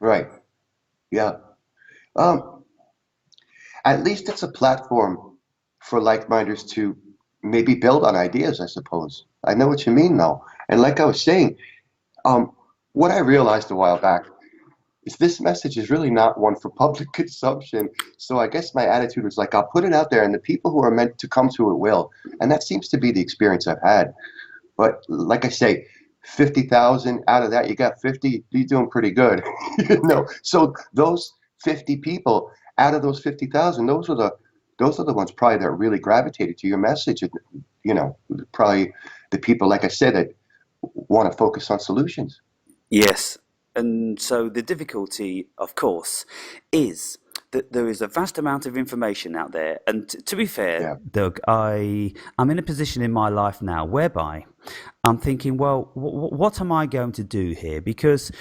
Right. Yeah. Um, at least it's a platform for like-minders to maybe build on ideas, I suppose. I know what you mean, though. And like I was saying, um, what I realized a while back is this message is really not one for public consumption. So I guess my attitude was like, I'll put it out there, and the people who are meant to come to it will. And that seems to be the experience I've had. But like I say, 50,000 out of that, you got 50, you're doing pretty good. So those 50 people out of those 50,000, those are the ones probably that really gravitated to your message. And, probably the people, like I said, that want to focus on solutions. Yes. And so the difficulty, of course, is that there is a vast amount of information out there. And to be fair, Yeah. Doug, I'm in a position in my life now whereby I'm thinking, well, what am I going to do here? Because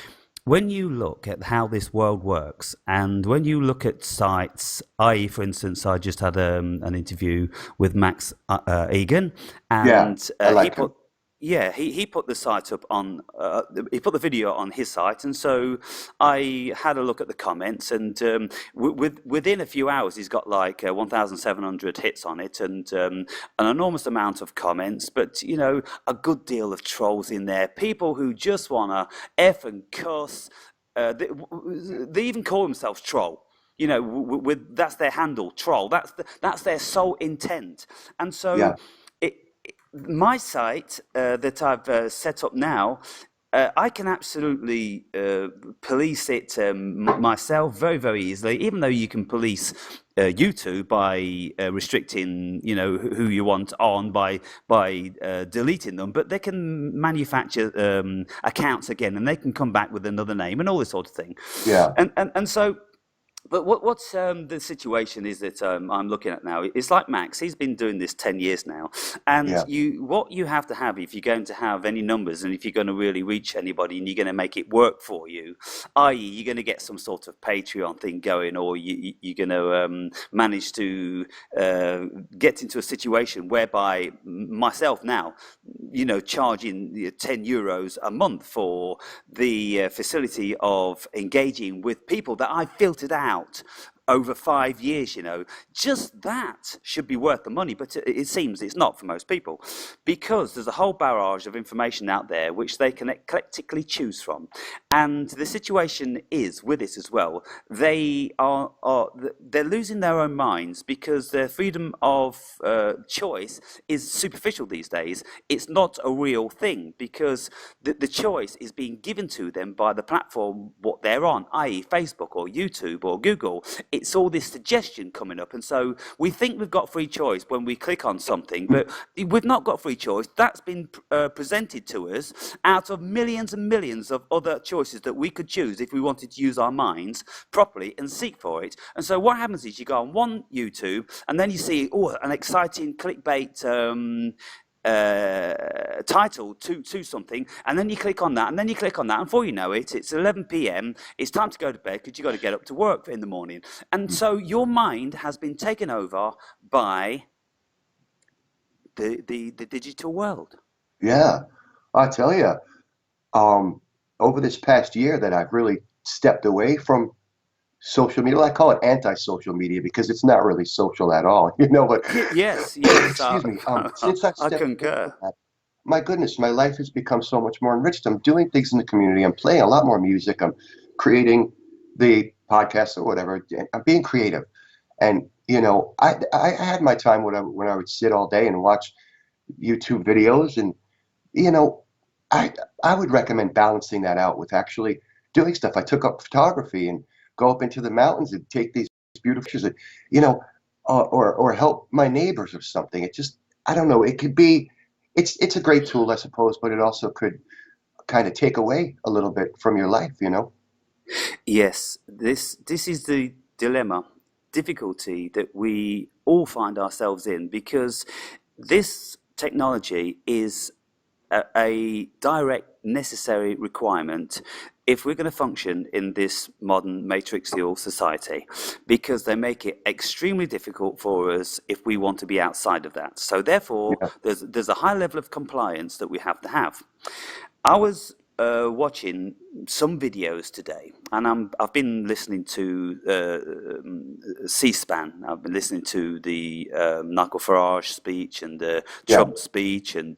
when you look at how this world works, and when you look at sites, i.e., for instance, I just had an interview with Max Egan, Yeah, and I he like put him. he put the site up on he put the video on his site, and so I had a look at the comments, and within a few hours he's got like 1,700 hits on it, and an enormous amount of comments, but a good deal of trolls in there, people who just wanna f and cuss. They even call themselves troll. With that's their handle, troll. That's their sole intent, and so Yeah, it, my site that I've set up now, I can absolutely police it myself very, very easily. Even though you can police YouTube by restricting, who you want on by deleting them, but they can manufacture accounts again, and they can come back with another name and all this sort of thing. yeah, And so. But what's the situation is that I'm looking at now? It's like Max. He's been doing this 10 years now, and yeah, what you have to have if you're going to have any numbers, and if you're going to really reach anybody, and you're going to make it work for you, i.e., you're going to get some sort of Patreon thing going, or you're going to manage to get into a situation whereby myself now, charging €10 a month for the facility of engaging with people that I filtered out over 5 years, just that should be worth the money, but it seems it's not for most people, because there's a whole barrage of information out there which they can eclectically choose from. And the situation is with this as well, they're losing their own minds, because their freedom of choice is superficial these days. It's not a real thing, because the choice is being given to them by the platform what they're on, i.e. Facebook or YouTube or Google. It's all this suggestion coming up, and so we think we've got free choice when we click on something, but we've not got free choice. That's been presented to us out of millions and millions of other choices that we could choose if we wanted to use our minds properly and seek for it. And so what happens is you go on one YouTube, and then you see an exciting clickbait title to something, and then you click on that, and then you click on that, and before you know it, it's 11 p.m. It's time to go to bed because you've got to get up to work in the morning. And so your mind has been taken over by the digital world. yeah. I tell you, over this past year that I've really stepped away from social media. Well, I call it anti-social media because it's not really social at all, But Yes, excuse me. Since I've I stepped away from concur. that, my goodness, my life has become so much more enriched. I'm doing things in the community. I'm playing a lot more music. I'm creating the podcast or whatever. I'm being creative, and I had my time when I would sit all day and watch YouTube videos, and you know, I I would recommend balancing that out with actually doing stuff. I took up photography and go up into the mountains and take these beautiful pictures, that, you know, or help my neighbors or something. It just, I don't know. It could be, it's a great tool, I suppose, but it also could kind of take away a little bit from your life. Yes, this is the dilemma, difficulty that we all find ourselves in, because this technology is a direct necessary requirement if we're going to function in this modern matrixial society, because they make it extremely difficult for us if we want to be outside of that. So therefore, Yeah. there's a high level of compliance that we have to have. I was watching some videos today, and I've been listening to C-SPAN. I've been listening to the Nigel Farage speech and the Yeah. Trump speech, and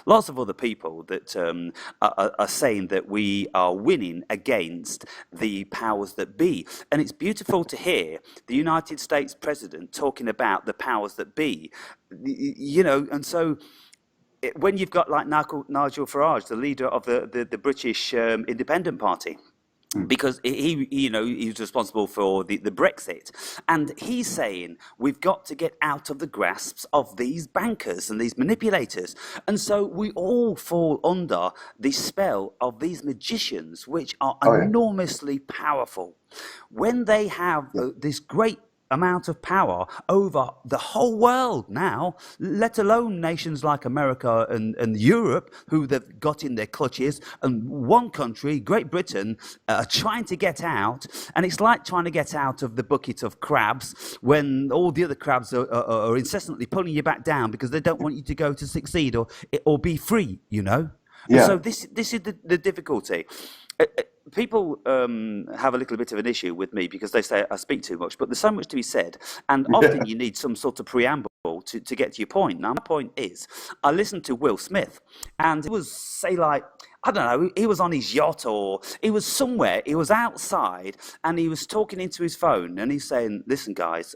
lots of other people that are saying that we are winning against the powers that be. And it's beautiful to hear the United States president talking about the powers that be, and so when you've got like Nigel Farage, the leader of the British Independent Party, Mm. because he's responsible for the Brexit, and he's saying we've got to get out of the grasps of these bankers and these manipulators, and so we all fall under the spell of these magicians, which are Oh yeah. enormously powerful. When they have Yeah. this great amount of power over the whole world now, let alone nations like America and Europe, who they've got in their clutches, and one country, Great Britain, are trying to get out, and it's like trying to get out of the bucket of crabs when all the other crabs are incessantly pulling you back down because they don't want you to go to succeed or be free, And Yeah. so this is the difficulty. People have a little bit of an issue with me because they say I speak too much, but there's so much to be said, and often you need some sort of preamble to get to your point. Now, my point is, I listened to Will Smith, and it was, say, like, I don't know, he was on his yacht or he was somewhere, he was outside, and he was talking into his phone, and he's saying, listen, guys,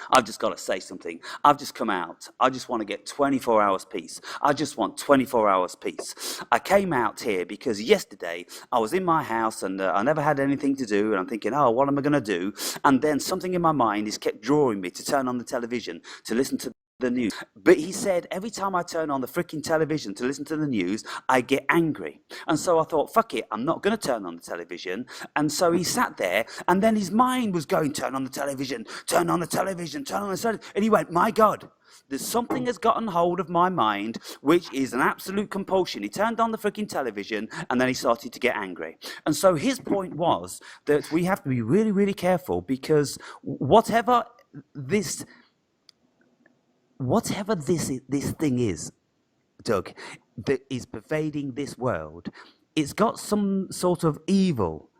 I've just got to say something. I've just come out. I just want to get 24 hours peace. I just want 24 hours peace. I came out here because yesterday I was in my house and I never had anything to do. And I'm thinking, oh, what am I going to do? And then something in my mind is kept drawing me to turn on the television, to listen to the news. But he said, every time I turn on the freaking television to listen to the news, I get angry. And so I thought, fuck it, I'm not going to turn on the television. And so he sat there, and then his mind was going, turn on the television, turn on the television, turn on the television. And he went, my God, there's something has gotten hold of my mind, which is an absolute compulsion. He turned on the freaking television, and then he started to get angry. And so his point was that we have to be really, really careful, because this this thing is, Doug, that is pervading this world, it's got some sort of evil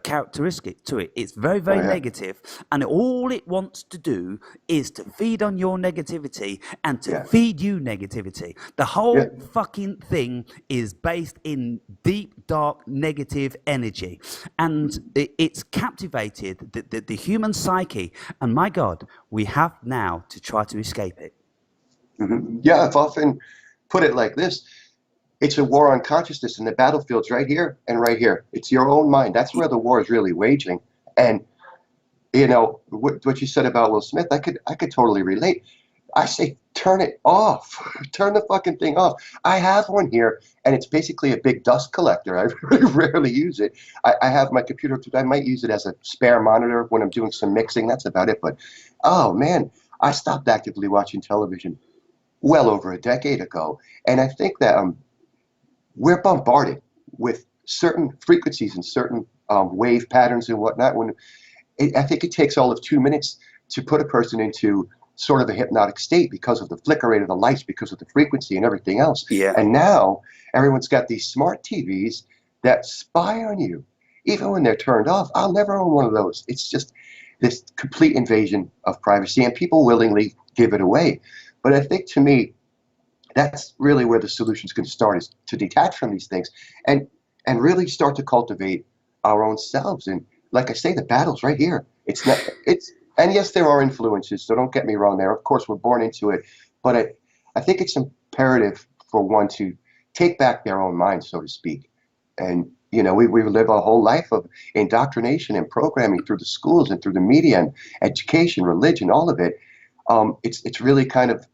characteristic to it. It's very, Oh very yeah. negative, and all it wants to do is to feed on your negativity and to Yeah. feed you negativity. The Yeah. whole fucking thing is based in deep, dark, negative energy, and it's captivated the human psyche. And my God, we have now to try to escape it. Yeah. I've often put it like this. It's a war on consciousness, and the battlefield's right here and right here. It's your own mind. That's where the war is really waging. And what you said about Will Smith, I could totally relate. I say turn it off. Turn the fucking thing off. I have one here, and it's basically a big dust collector. I very rarely use it. I have my computer. I might use it as a spare monitor when I'm doing some mixing. That's about it. But oh man, I stopped actively watching television well over a decade ago, and I think that we're bombarded with certain frequencies and certain wave patterns and whatnot. I think it takes all of 2 minutes to put a person into sort of a hypnotic state because of the flicker rate of the lights, because of the frequency and everything else. Yeah. And now everyone's got these smart TVs that spy on you, even when they're turned off. I'll never own one of those. It's just this complete invasion of privacy, and people willingly give it away. But I think, to me, that's really where the solution is going to start, is to detach from these things and really start to cultivate our own selves. And like I say, the battle's right here. And yes, there are influences, so don't get me wrong there. Of course, we're born into it, but I think it's imperative for one to take back their own mind, so to speak. And we live a whole life of indoctrination and programming through the schools and through the media and education, religion, all of it. It's really kind of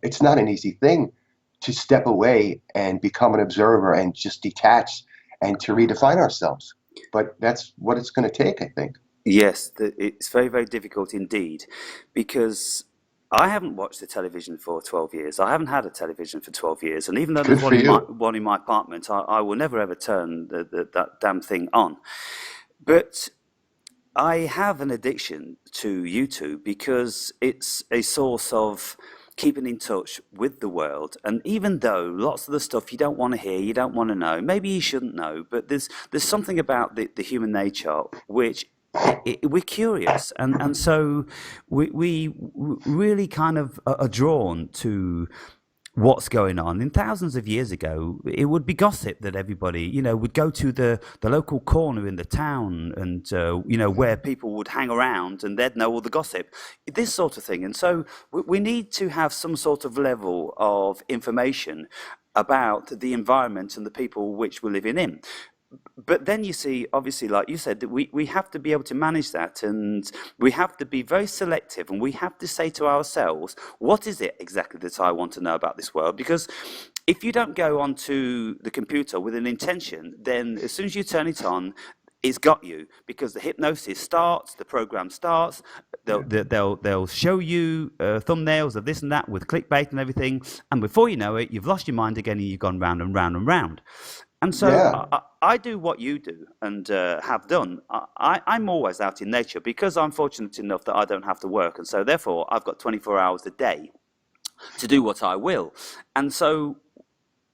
it's not an easy thing to step away and become an observer and just detach and to redefine ourselves. But that's what it's going to take, I think. Yes, it's very, very difficult indeed, because I haven't watched the television for 12 years. I haven't had a television for 12 years. And even though there's Good for you. one in my apartment, I will never ever turn that damn thing on. But I have an addiction to YouTube because it's a source of keeping in touch with the world. And even though lots of the stuff you don't want to hear, you don't want to know, maybe you shouldn't know, but there's something about the human nature which we're curious, and so we really kind of are drawn to what's going on. In thousands of years ago, it would be gossip that everybody, would go to the local corner in the town and, where people would hang around and they'd know all the gossip, this sort of thing. And so we need to have some sort of level of information about the environment and the people which we're living in. But then you see, obviously, like you said, that we have to be able to manage that, and we have to be very selective, and we have to say to ourselves, what is it exactly that I want to know about this world? Because if you don't go onto the computer with an intention, then as soon as you turn it on, it's got you, because the hypnosis starts, the program starts. They'll Yeah. they'll show you thumbnails of this and that with clickbait and everything, and before you know it, you've lost your mind again, and you've gone round and round and round. And so Yeah. I do what you do and have done. I'm always out in nature because I'm fortunate enough that I don't have to work, and so therefore I've got 24 hours a day to do what I will. And so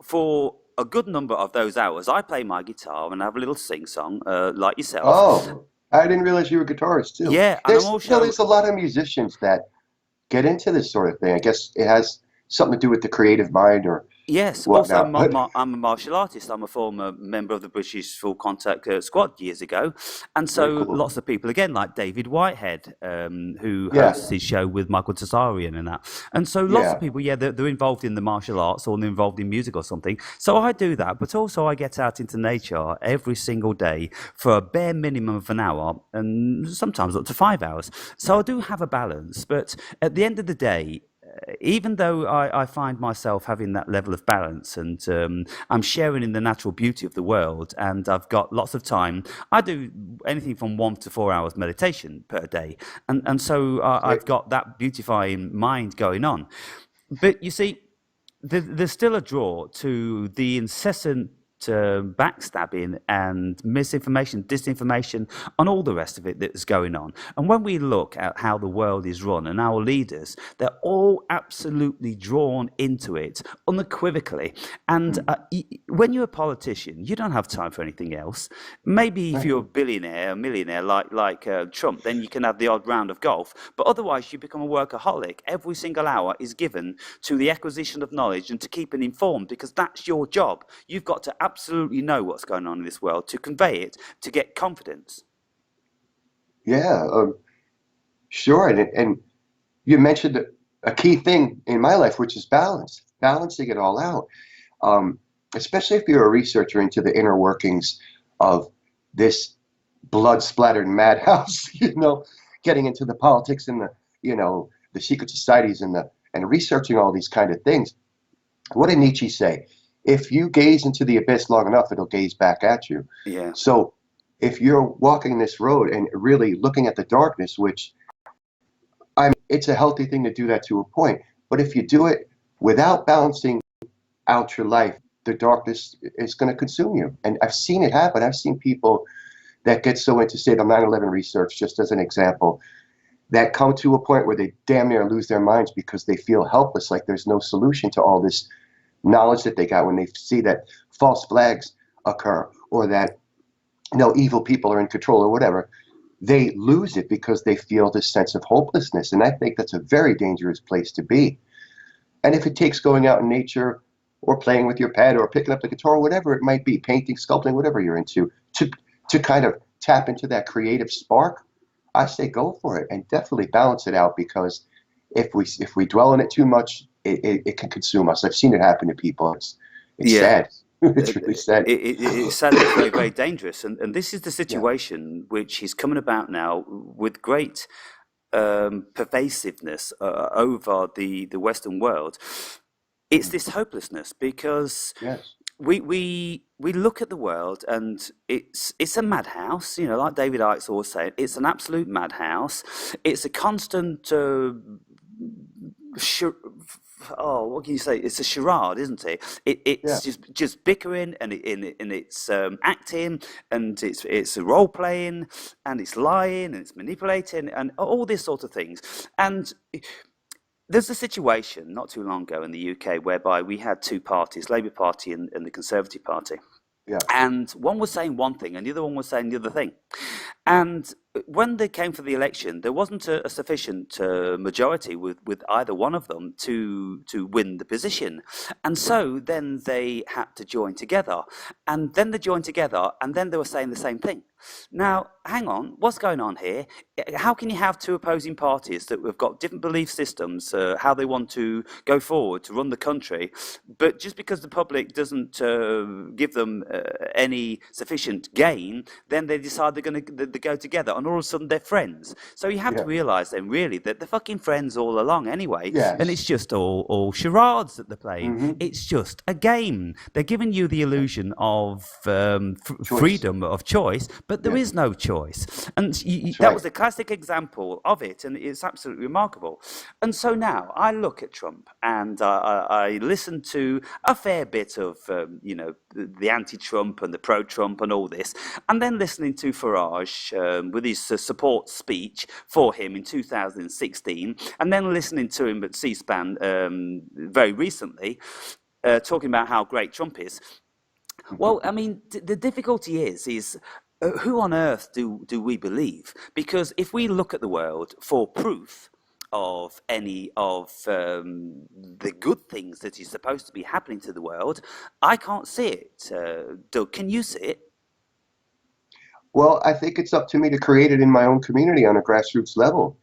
for a good number of those hours, I play my guitar and have a little sing song, like yourself. Oh, I didn't realize you were a guitarist too. Yeah, and I'm There's also a lot of musicians that get into this sort of thing. I guess it has something to do with the creative mind or yes, also whatnot. But I'm a martial artist. I'm a former member of the British Full Contact Squad years ago, and very so cool. lots of people again, like David Whitehead, who Yeah, hosts his show with Michael Tsarian and that, and so lots of yeah, people, yeah, they're involved in the martial arts or they're involved in music or something. So I do that, but also I get out into nature every single day for a bare minimum of an hour, and sometimes up to 5 hours. So I do have a balance, but at the end of the day, even though I find myself having that level of balance and I'm sharing in the natural beauty of the world and I've got lots of time, I do anything from 1 to 4 hours meditation per day. And so okay. I've got that beautifying mind going on. But you see, there's still a draw to the incessant backstabbing and misinformation, disinformation, and all the rest of it that's going on. And when we look at how the world is run and our leaders, they're all absolutely drawn into it unequivocally. And Hmm. when you're a politician, you don't have time for anything else. Maybe if Right. you're a billionaire, a millionaire like Trump, then you can have the odd round of golf. But otherwise, you become a workaholic. Every single hour is given to the acquisition of knowledge and to keeping informed because that's your job. You've got to absolutely know what's going on in this world to convey it, to get confidence. Yeah, sure. And you mentioned a key thing in my life, which is balance, balancing it all out. Um, Especially if you're a researcher into the inner workings of this blood-splattered madhouse, getting into the politics and the secret societies and researching all these kind of things. What did Nietzsche say? If you gaze into the abyss long enough, it'll gaze back at you. Yeah. So if you're walking this road and really looking at the darkness, which it's a healthy thing to do that to a point, but if you do it without balancing out your life, the darkness is going to consume you. And I've seen it happen. I've seen people that get so into, say, the 9/11 research, just as an example, that come to a point where they damn near lose their minds because they feel helpless, like there's no solution to all this knowledge that they got when they see that false flags occur or that evil people are in control or whatever. They lose it because they feel this sense of hopelessness. And I think that's a very dangerous place to be. And if it takes going out in nature or playing with your pet or picking up the guitar, whatever it might be, painting, sculpting, whatever you're into, to kind of tap into that creative spark, I say go for it and definitely balance it out because if we dwell on it too much, it can consume us. I've seen it happen to people. It's Yeah. sad. It's really sad. It's sad and it's very, very dangerous. And this is the Yeah. situation which is coming about now with great pervasiveness over the Western world. It's Mm. this hopelessness because Yes. we look at the world and it's a madhouse, like David Icke's always saying, it's an absolute madhouse. It's a constant what can you say? It's a charade, isn't it? Yeah. It's just bickering and it's acting and it's role playing and it's lying and it's manipulating and all these sort of things. And there's a situation not too long ago in the UK whereby we had two parties, Labour Party and the Conservative Party. Yeah, And one was saying one thing and the other one was saying the other thing. And when they came for the election, there wasn't a sufficient majority with either one of them to win the position. And so then they had to join together. And then they joined together and then they were saying the same thing. Now, hang on, what's going on here? How can you have two opposing parties that have got different belief systems, how they want to go forward to run the country, but just because the public doesn't give them any sufficient gain, then they decide they're going to go together, and all of a sudden they're friends. So you have to yeah, realise then, really, that they're fucking friends all along anyway, and it's yes. just all charades that they're playing. Hmm. It's just a game. They're giving you the illusion of Choice. freedom of choice, but there Yeah, is no choice. And that's that right. was a classic example of it, and it's absolutely remarkable. And so now I look at Trump and I listen to a fair bit of, the anti-Trump and the pro-Trump and all this, and then listening to Farage with his support speech for him in 2016, and then listening to him at C-SPAN very recently, talking about how great Trump is. Well, I mean, the difficulty is who on earth do we believe? Because if we look at the world for proof of any of the good things that is supposed to be happening to the world, I can't see it. Doug, can you see it? Well, I think it's up to me to create it in my own community on a grassroots level.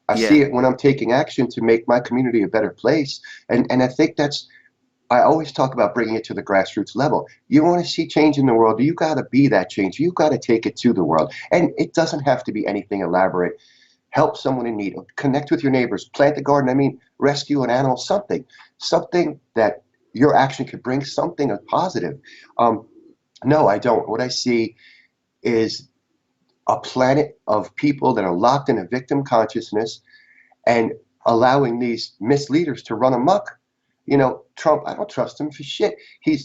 I Yeah, see it when I'm taking action to make my community a better place. And I think that's, I always talk about bringing it to the grassroots level. You want to see change in the world, you got to be that change. You got to take it to the world. And it doesn't have to be anything elaborate. Help someone in need, connect with your neighbors, plant a garden. I mean, rescue an animal, something that your action could bring something positive. Um, no, I don't. What I see is a planet of people that are locked in a victim consciousness and allowing these misleaders to run amok. Trump, I don't trust him for shit. He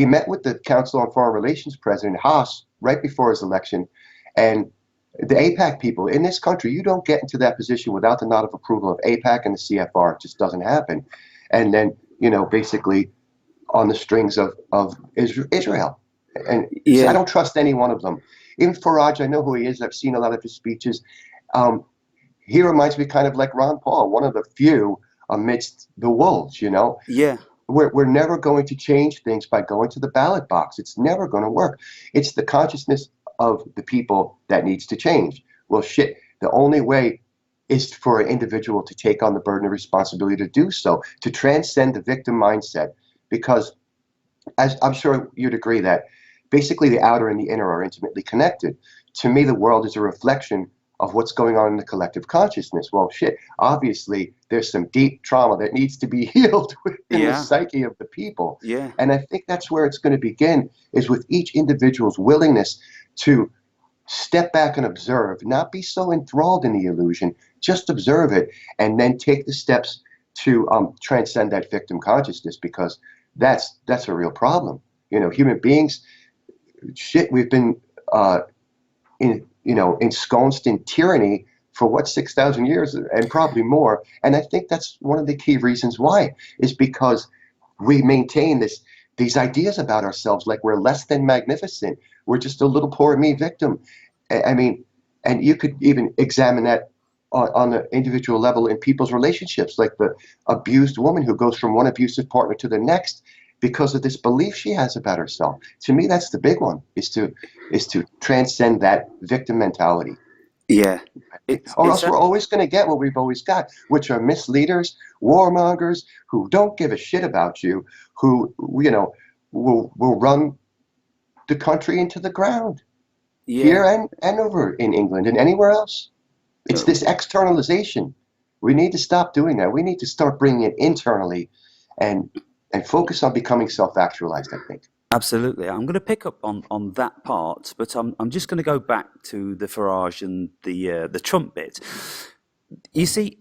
met with the Council on Foreign Relations President Haas right before his election, and the APAC people in this country, you don't get into that position without the nod of approval of APAC and the CFR. It just doesn't happen. And then, basically on the strings of Israel. And so I yeah, don't trust any one of them. Even Farage, I know who he is. I've seen a lot of his speeches. Um, he reminds me kind of like Ron Paul, one of the few amidst the wolves. yeah, We're never going to change things by going to the ballot box. It's never going to work. It's the consciousness of the people that needs to change. Well, shit, the only way is for an individual to take on the burden of responsibility to do so, to transcend the victim mindset. Because as I'm sure you'd agree that basically the outer and the inner are intimately connected. To me, the world is a reflection of what's going on in the collective consciousness. Well, shit, obviously there's some deep trauma that needs to be healed within the yeah, psyche of the people. yeah, And I think that's where it's going to begin, is with each individual's willingness to step back and observe, not be so enthralled in the illusion, just observe it, and then take the steps to transcend that victim consciousness, because that's a real problem. Human beings, shit, we've been ensconced in tyranny for what, 6,000 years and probably more. And I think that's one of the key reasons why, is because we maintain these ideas about ourselves like we're less than magnificent. We're just a little poor me victim. I mean, and you could even examine that on an individual level in people's relationships, like the abused woman who goes from one abusive partner to the next because of this belief she has about herself. To me, that's the big one, is to transcend that victim mentality. yeah. Or It's else we're always going to get what we've always got, which are misleaders, warmongers who don't give a shit about you, who will run the country into the ground yeah. here and over in England and anywhere else. It's Uh, this externalization. We need to stop doing that. We need to start bringing it internally and focus on becoming self-actualized, I think. Absolutely. I'm going to pick up on that part, but I'm just going to go back to the Farage and the Trump bit. You see,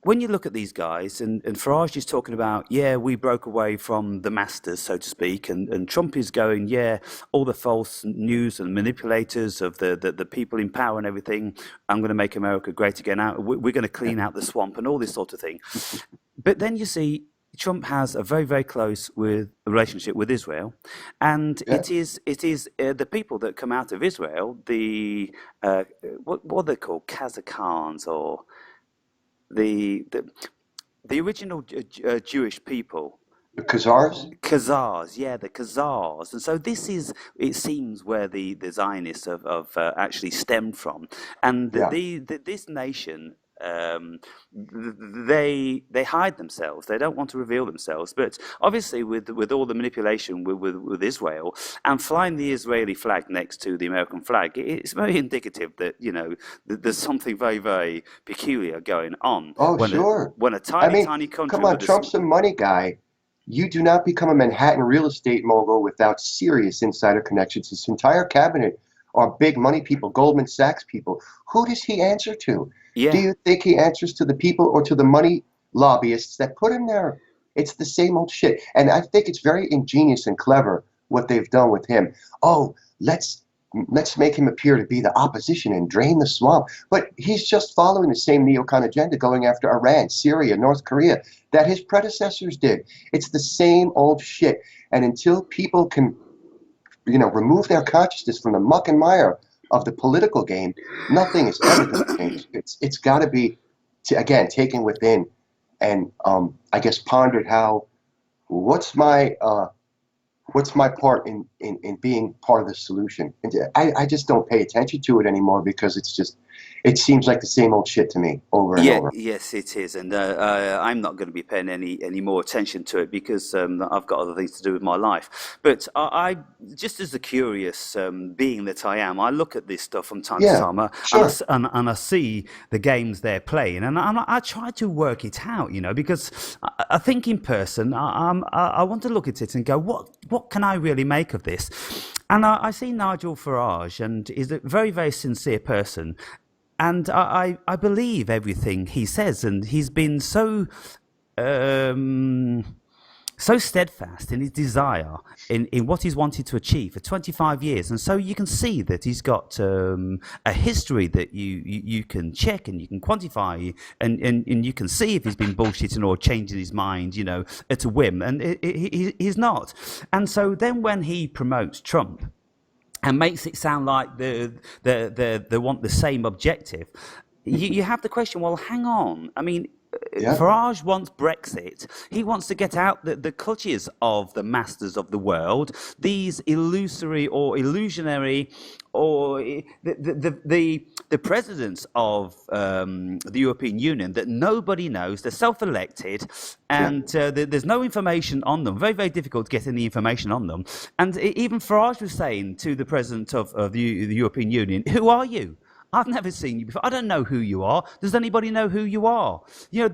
when you look at these guys, and Farage is talking about, yeah, we broke away from the masters, so to speak, and Trump is going, yeah, all the false news and manipulators of the people in power and everything, I'm going to make America great again. We're going to Yeah, clean out the swamp and all this sort of thing. But then you see, Trump has a very, very close relationship with Israel, and yeah, it is the people that come out of Israel, the what are they called, Kazakhans, or the the the original Jewish people, the Khazars. Khazars, yeah, the Khazars. And so this is, it seems, where the Zionists have actually stemmed from. And Yeah. this nation, they hide themselves. They don't want to reveal themselves. But obviously, with all the manipulation with Israel and flying the Israeli flag next to the American flag, it's very indicative that, there's something very, very peculiar going on Oh, when sure. a I tiny, mean, tiny country come on, with a Trump's a money guy. You do not become a Manhattan real estate mogul without serious insider connections. His entire cabinet are big money people, Goldman Sachs people. Who does he answer to? Do yeah. you think he answers to the people or to the money lobbyists that put him there? It's the same old shit. And I think it's very ingenious and clever what they've done with him. Oh, let's make him appear to be the opposition and drain the swamp. But he's just following the same neocon agenda, going after Iran, Syria, North Korea, that his predecessors did. It's the same old shit. And until people can, remove their consciousness from the muck and mire of the political game, nothing is ever going to change. It's got to be, again, taken within, and I guess pondered how, what's my what's my part in being part of the solution? And I just don't pay attention to it anymore because it seems like the same old shit to me over and Yeah, over. yes, it is, and I'm not going to be paying any more attention to it because I've got other things to do with my life. But I just as a curious being that I am, I look at this stuff from time to Yeah, time, sure. and I see the games they're playing, and I try to work it out, because I think in person, I want to look at it and go, what can I really make of this? And I see Nigel Farage, and is a very, very sincere person. And I believe everything he says, and he's been um, so steadfast in his desire in what he's wanted to achieve for 25 years. And so you can see that he's got a history that you can check and you can quantify, and you can see if he's been bullshitting or changing his mind, at a whim. And he's not. And so then when he promotes Trump and makes it sound like they want the same objective, you have the question, well, hang on. I mean, Yeah, Farage wants Brexit. He wants to get out the clutches of the masters of the world, these illusory or illusionary, or the presidents of the European Union that nobody knows. They're self-elected, yeah, and there's no information on them. Very, very difficult to get any information on them. And even Farage was saying to the president of the European Union, "Who are you? I've never seen you before. I don't know who you are. Does anybody know who you are?"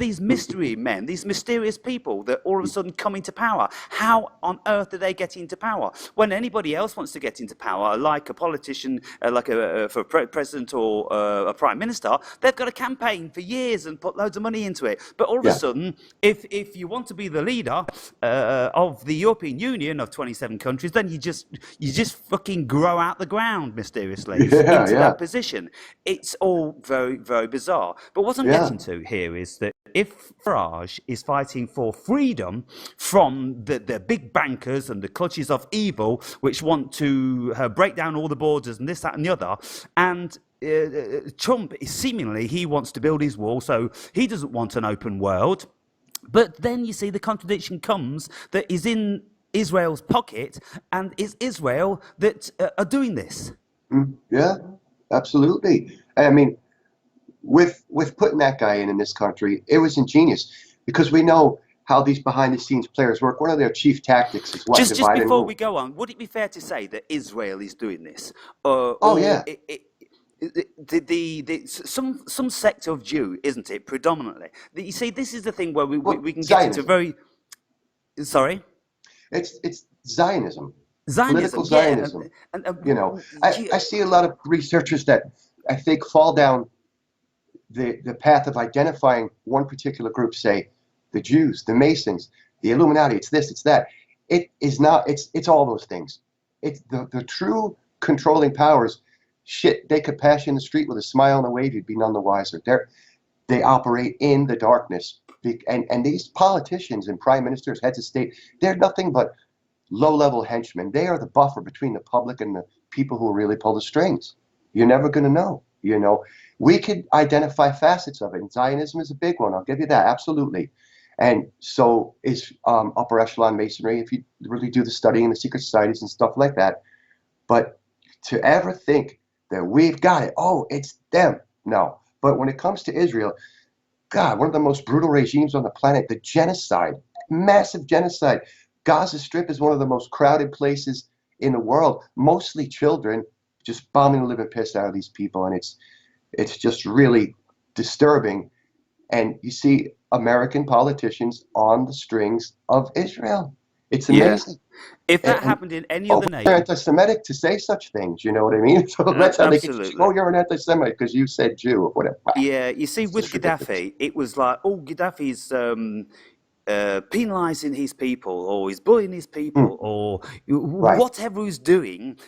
These mystery men, these mysterious people that all of a sudden come into power. How on earth do they get into power? When anybody else wants to get into power, like a politician, like for a president or a prime minister, they've got to campaign for years and put loads of money into it. But all of a yeah, sudden, if you want to be the leader of the European Union of 27 countries, then you just fucking grow out the ground mysteriously yeah, into yeah, that position. It's all very, very bizarre. But what I'm yeah, getting to here is that if Farage is fighting for freedom from the big bankers and the clutches of evil, which want to break down all the borders and this, that, and the other, and Trump is seemingly, he wants to build his wall, so he doesn't want an open world. But then you see the contradiction comes that is in Israel's pocket, and it's Israel that are doing this. yeah, absolutely. I mean, with putting that guy in this country, it was ingenious because we know how these behind the scenes players work. One of their chief tactics is what? Just Divide and before we rule. go on, would it be fair to say that Israel is doing this, Oh or yeah, some sect of Jew, isn't it, predominantly? You see, this is the thing where we well, can get into Zionism. very, sorry, It's Zionism, political Zionism, yeah, Zionism. and I see a lot of researchers that I think fall down the path of identifying one particular group, say the Jews, the Masons, the Illuminati, it's this, it's that. It is not, it's all those things. It's the true controlling powers. Shit, they could pass you in the street with a smile and a wave, you'd be none the wiser. They operate in the darkness. And these politicians and prime ministers, heads of state, they're nothing but low-level henchmen. They are the buffer between the public and the people who really pull the strings. You're never going to know, you know. We could identify facets of it, and Zionism is a big one. I'll give you that, absolutely. And so is upper echelon masonry, if you really do the studying in the secret societies and stuff like that. But to ever think that we've got it, oh, it's them, no. But when it comes to Israel, God, one of the most brutal regimes on the planet, the genocide, massive genocide. Gaza Strip is one of the most crowded places in the world, mostly children, just bombing the living piss out of these people. And it's just really disturbing. And you see American politicians on the strings of Israel. It's Yeah. amazing. If that And happened in any oh, other they're name, anti-Semitic to say such things, you know what I mean? So that's how they get you. absolutely. Oh, you're an anti-Semite because you said Jew or whatever. Wow, Yeah, you see, it's with just ridiculous. Gaddafi, it was like, oh, Gaddafi's penalizing his people, or he's bullying his Hmm, people, or right. whatever he's doing.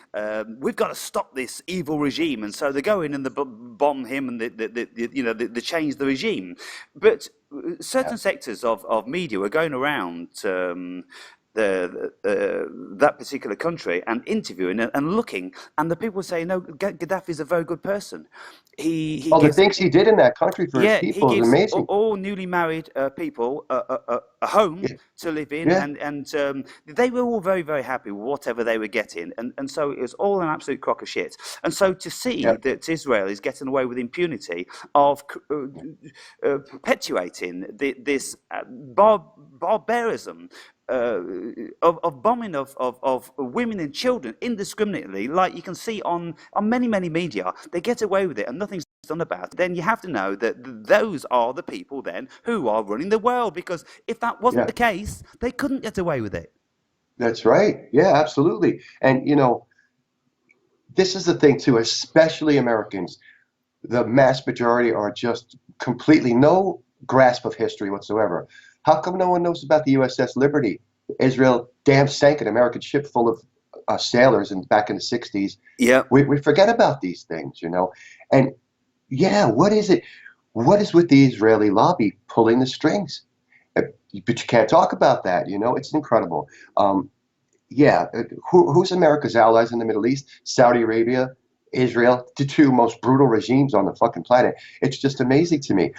We've got to stop this evil regime, and so they go in and they bomb him, and they change the regime. But Yeah. certain sectors of media were going around. That particular country and interviewing and looking, and the people were saying, no, Gaddafi is a very good person. He Oh, the gives things he did in that country for his yeah, he people is gives amazing. all newly married people a home Yeah, to live in, yeah, and they were all very, very happy with whatever they were getting, and so it was all an absolute crock of shit. And so to see yeah, that Israel is getting away with impunity of perpetuating this barbarism, of bombing of women and children indiscriminately, like you can see on many media, they get away with it and nothing's done about it. Then you have to know that those are the people then who are running the world, because if that wasn't yeah. the case, they couldn't get away with it. That's right. Yeah, absolutely. And you know, this is the thing too, especially Americans. The mass majority are just completely no grasp of history whatsoever. How come no one knows about the USS Liberty? Israel damn sank an American ship full of sailors back in the 60s. Yeah. We forget about these things, you know. And yeah, what is it? What is with the Israeli lobby pulling the strings? Uh, But you can't talk about that, you know. It's incredible. Um, yeah, who's America's allies in the Middle East? Saudi Arabia, Israel, the two most brutal regimes on the fucking planet. It's just amazing to me.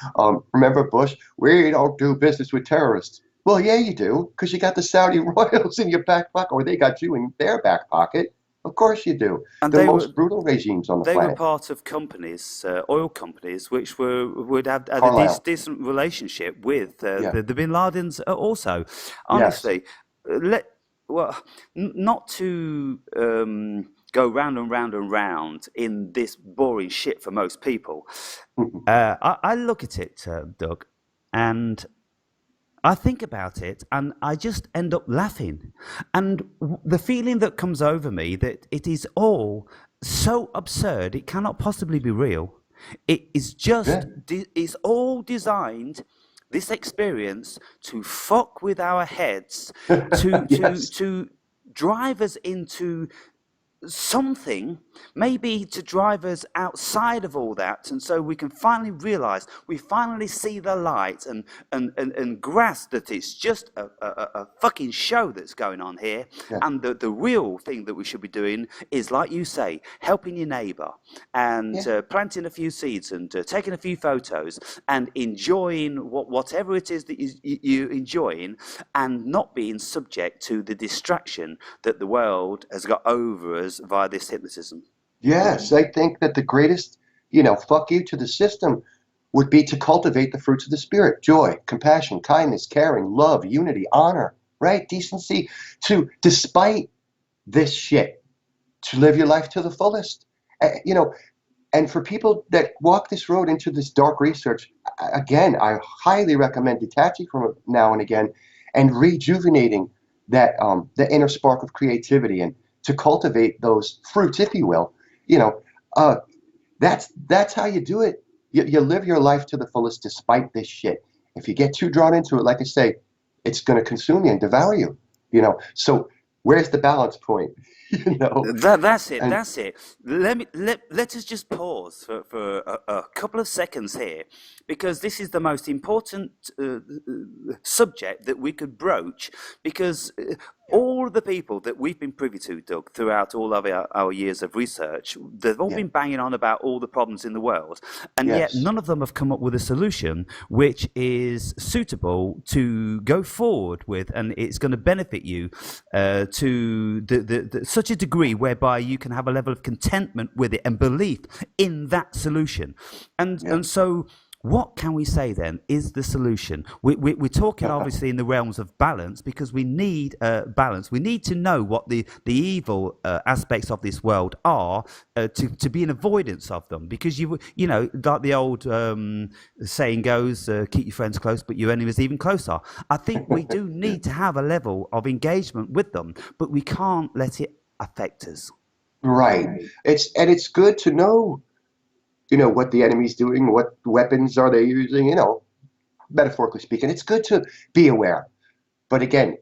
Remember Bush? We don't do business with terrorists. Well, yeah, you do, because you got the Saudi royals in your back pocket, or they got you in their back pocket. Of course you do. And The they were most brutal regimes on the they were planet. part of companies, oil companies, which would have had a Carlisle. decent relationship with Yeah. the Bin Ladens also. Yes. Honestly, let well, not to go round and round and round in this boring shit for most people. I look at it, Doug, and I think about it and I just end up laughing. And the feeling that comes over me that it is all so absurd, it cannot possibly be real. It is Yeah. just, it's all designed, this experience, to fuck with our heads, Yes. to drive us into something, maybe to drive us outside of all that, and so we can finally realize, we finally see the light, and grasp that it's just a fucking show that's going on here, Yeah. and the real thing that we should be doing is, like you say, helping your neighbor, and Yeah. planting a few seeds, and taking a few photos, and enjoying whatever it is that you're enjoying, and not being subject to the distraction that the world has got over us via this hypnotism. Yes, I think that the greatest, fuck you to the system would be to cultivate the fruits of the spirit: joy, compassion, kindness, caring, love, unity, honor, right? Decency, despite this shit, to live your life to the fullest. And for people that walk this road into this dark research, again, I highly recommend detaching from it now and again and rejuvenating the inner spark of creativity and to cultivate those fruits, if you will. You know, uh, that's how you do it. you live your life to the fullest despite this shit. If you get too drawn into it, like I say, it's going to consume you and devour you. So where's the balance point? you know, That's it. and That's it. Let us just pause for a couple of seconds here, because this is the most important subject that we could broach. Because yeah, all the people that we've been privy to, Doug, throughout all of our years of research, they've all yeah, been banging on about all the problems in the world, and yet yes, none of them have come up with a solution which is suitable to go forward with, and it's going to benefit you to such a degree whereby you can have a level of contentment with it and belief in that solution. yeah. And so what can we say then is the solution? We're talking obviously in the realms of balance, because we need balance. We need to know what the evil aspects of this world are, to be in avoidance of them. Because you know, like the old saying goes, keep your friends close, but your enemies even closer. I think we do need to have a level of engagement with them, but we can't let it affect us. Right. It's good to know, what the enemy's doing, what weapons are they using, metaphorically speaking. It's good to be aware. But again,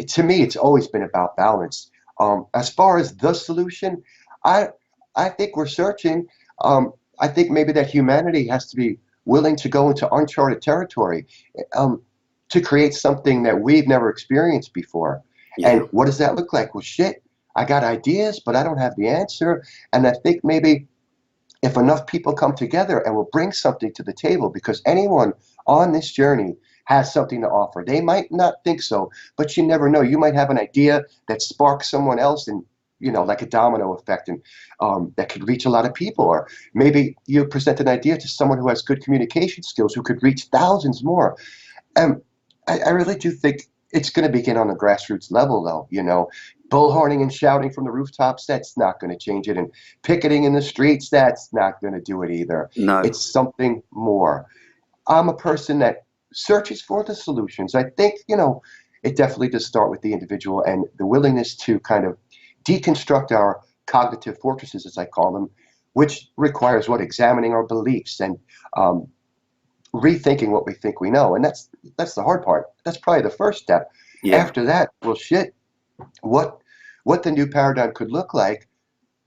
to me, it's always been about balance. As far as the solution, I I think we're searching. I think maybe that humanity has to be willing to go into uncharted territory, um, to create something that we've never experienced before. Yeah. And what does that look like? Well, shit, I got ideas, but I don't have the answer. And I think maybe if enough people come together and will bring something to the table, because anyone on this journey has something to offer. They might not think so, but you never know. You might have an idea that sparks someone else, and like a domino effect, and that could reach a lot of people. Or maybe you present an idea to someone who has good communication skills, who could reach thousands more. And I really do think it's going to begin on the grassroots level, though. Bullhorning and shouting from the rooftops, that's not going to change it. And picketing in the streets, that's not going to do it either. No. It's something more. I'm a person that searches for the solutions. I think, it definitely does start with the individual and the willingness to kind of deconstruct our cognitive fortresses, as I call them, which requires what? Examining our beliefs and um, rethinking what we think we know. And that's the hard part. That's probably the first step. Yeah. After that, well, shit, what what the new paradigm could look like,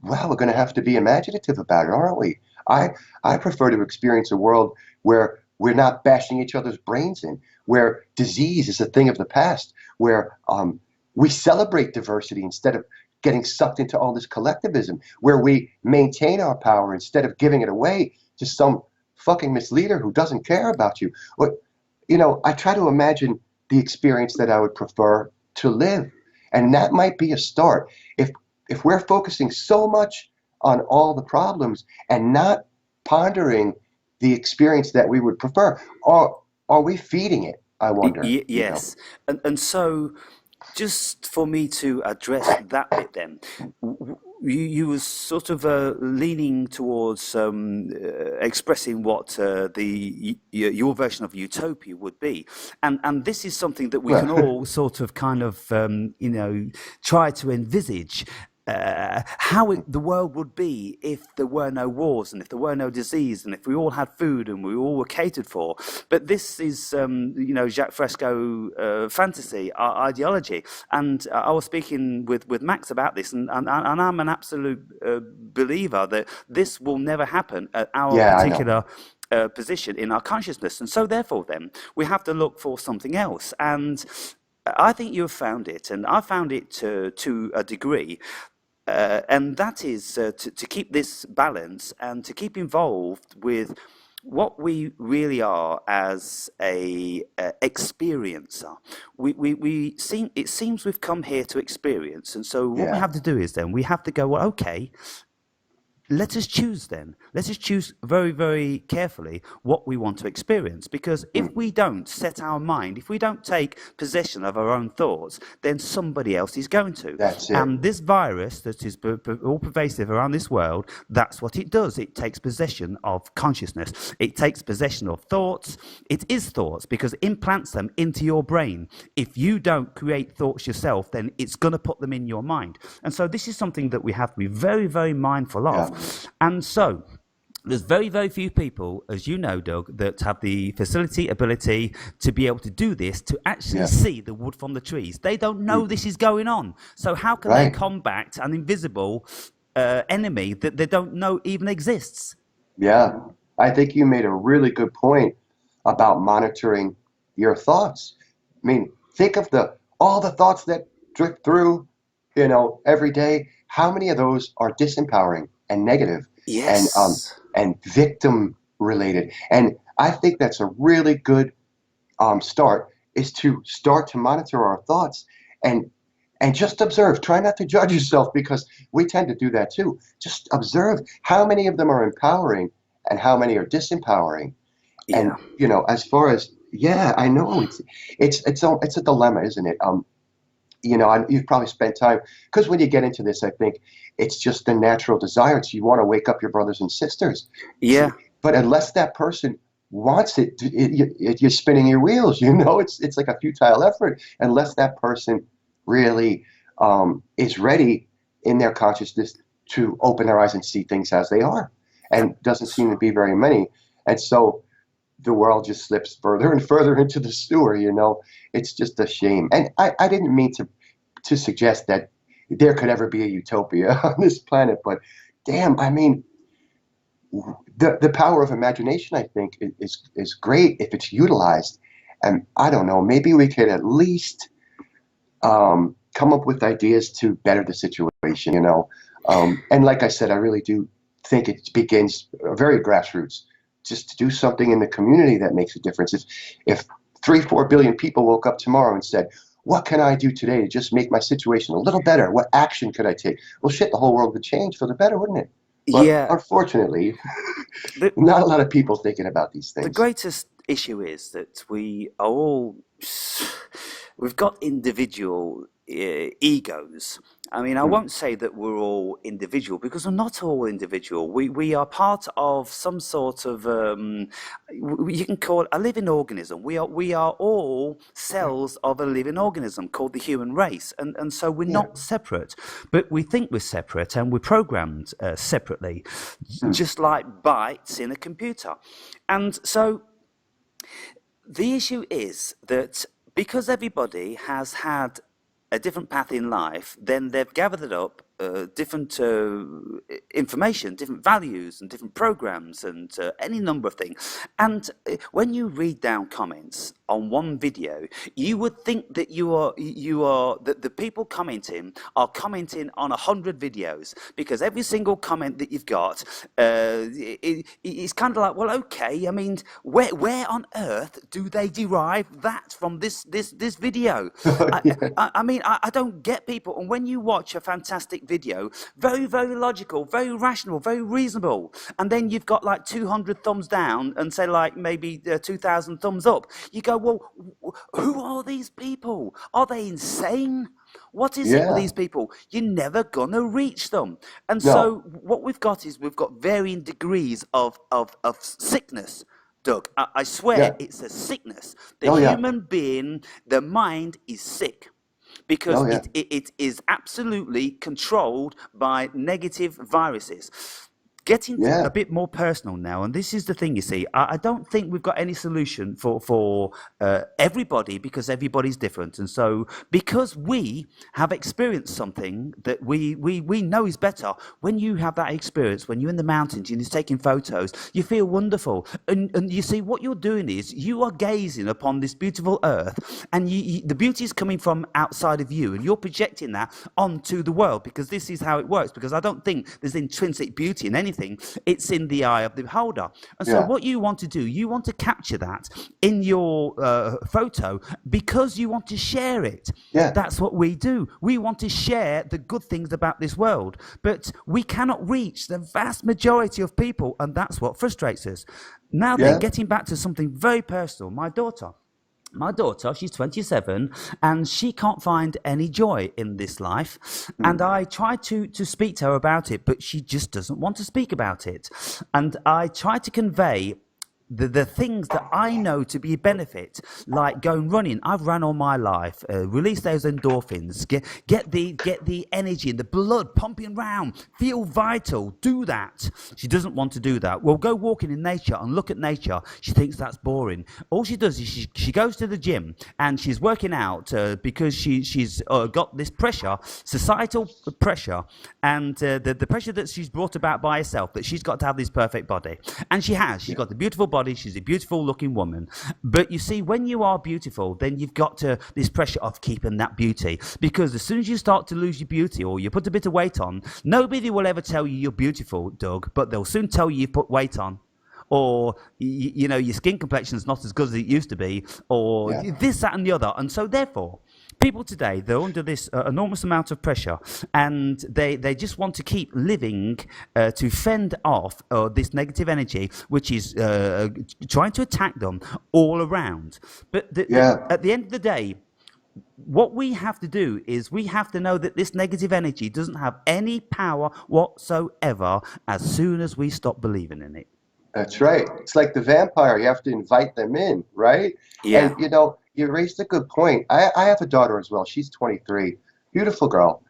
well, we're going to have to be imaginative about it, aren't we? I I prefer to experience a world where we're not bashing each other's brains in, where disease is a thing of the past, where we celebrate diversity instead of getting sucked into all this collectivism, where we maintain our power instead of giving it away to some fucking misleader who doesn't care about you. I try to imagine the experience that I would prefer to live, and that might be a start. If we're focusing so much on all the problems and not pondering the experience that we would prefer, are we feeding it? I wonder. Yes. And so, just for me to address that bit then, you was sort of leaning towards expressing what your version of utopia would be, and this is something that we can Well, all sort of kind of try to envisage. How the world would be if there were no wars and if there were no disease and if we all had food and we all were catered for. But this is, Jacques Fresco fantasy, ideology. And I was speaking with Max about this, and I'm an absolute believer that this will never happen at our yeah, I know. particular position in our consciousness. And so, therefore, then, we have to look for something else. And I think you've found it, and I found it to a degree. And that is to keep this balance and to keep involved with what we really are as a experiencer. We seem it seems we've come here to experience, and so what we Yeah, have to do is then we have to go, well, okay, let us choose then. Let us choose very, very carefully what we want to experience. Because if mm, we don't set our mind, if we don't take possession of our own thoughts, then somebody else is going to. that's it. And this virus that is all pervasive around this world, that's what it does. It takes possession of consciousness, it takes possession of thoughts. It is thoughts because it implants them into your brain. If you don't create thoughts yourself, then it's going to put them in your mind. And so this is something that we have to be very, very mindful Yeah, of. And so, There's very, very few people, as you know, Doug, that have the facility, ability to be able to do this, to actually Yeah. see the wood from the trees. They don't know Mm. this is going on. So how can they Right. combat an invisible enemy that they don't know even exists? Yeah. I think you made a really good point about monitoring your thoughts. I mean, think of the all the thoughts that drift through, every day. How many of those are disempowering and negative Yes. and victim related? And I think that's a really good start is to start to monitor our thoughts and and just observe. Try not to judge yourself because we tend to do that too. Just observe how many of them are empowering and how many are disempowering. Yeah. And as far as yeah, I know it's a dilemma, isn't it? You've probably spent time because when you get into this, I think it's just the natural desire to you want to wake up your brothers and sisters. Yeah. But unless that person wants you're spinning your wheels. It's like a futile effort unless that person really is ready in their consciousness to open their eyes and see things as they are. And doesn't seem to be very many. And so the world just slips further and further into the sewer. It's just a shame. And I didn't mean to suggest that there could ever be a utopia on this planet, but damn, I mean, the power of imagination, I think, is great if it's utilized. And I don't know, maybe we could at least come up with ideas to better the situation. And like I said, I really do think it begins very grassroots, just to do something in the community that makes a difference. If 3-4 billion people woke up tomorrow and said, what can I do today to just make my situation a little better? What action could I take? Well, shit, the whole world would change for the better, wouldn't it? But Yeah. unfortunately, The, not a lot of people thinking about these the things. greatest issue is that we are all we've got individual egos. I mean, I Mm, won't say that we're all individual because we're not all individual. We are part of some sort of you can call it a living organism. We are all yeah, cells of a living organism called the human race, and so we're yeah, not separate, but we think we're separate and we're programmed separately, mm, just like bytes in a computer, and so the issue is that because everybody has had a different path in life, then they've gathered up different information, different values, and different programs, and any number of things. And when you read down comments on one video, you would think that you are that the people commenting are commenting on 100 videos because every single comment that you've got it's kind of like, well, okay, I mean, where on earth do they derive that from this video? I, yeah, I mean, I don't get people. And when you watch a fantastic video, very, very logical, very rational, very reasonable, and then you've got like 200 thumbs down and say like maybe 2,000 thumbs up, you go, well, who are these people? Are they insane? What is it with yeah. these people? You're never gonna reach them. And so No, what we've got is we've got varying degrees of sickness. Doug, I swear yeah, it's a sickness. The oh yeah, human being, the mind is sick because oh yeah, it is absolutely controlled by negative viruses. Getting a yeah, bit more personal now, and this is the thing, you see, I don't think we've got any solution for everybody because everybody's different. And so, because we have experienced something that we know is better, when you have that experience, when you're in the mountains and you're taking photos, you feel wonderful. And you see, what you're doing is you are gazing upon this beautiful earth, and the beauty is coming from outside of you, and you're projecting that onto the world because this is how it works. Because I don't think there's intrinsic beauty in anything, it's in the eye of the beholder. And so yeah, what you want to do, you want to capture that in your photo because you want to share it. yeah, That's what we do. We want to share the good things about this world, but we cannot reach the vast majority of people, and that's what frustrates us. Now then, yeah, getting back to something very personal, my daughter, she's 27, and she can't find any joy in this life. And mm, I try to speak to her about it, but she just doesn't want to speak about it. And I try to convey the things that I know to be a benefit, like going running. I've ran all my life. Release those endorphins. Get the energy and the blood pumping round. Feel vital. Do that. She doesn't want to do that. Well, go walking in nature and look at nature. She thinks that's boring. All she does is she goes to the gym and she's working out because she's got this pressure, societal pressure, and the pressure that she's brought about by herself, that she's got to have this perfect body. And she has. She's Yeah. got the beautiful body. She's a beautiful looking woman. But you see, when you are beautiful, then you've got to this pressure of keeping that beauty. Because as soon as you start to lose your beauty or you put a bit of weight on, nobody will ever tell you you're beautiful, Doug, but they'll soon tell you you've put weight on. Or your skin complexion is not as good as it used to be, or Yeah. this, that, and the other. And so, therefore, people today, they're under this enormous amount of pressure, and they just want to keep living to fend off this negative energy, which is trying to attack them all around. But Yeah. at the end of the day, what we have to do is we have to know that this negative energy doesn't have any power whatsoever as soon as we stop believing in it. That's right. It's like the vampire. You have to invite them in, right? Yeah. And you raised a good point. I have a daughter as well. She's 23, beautiful girl.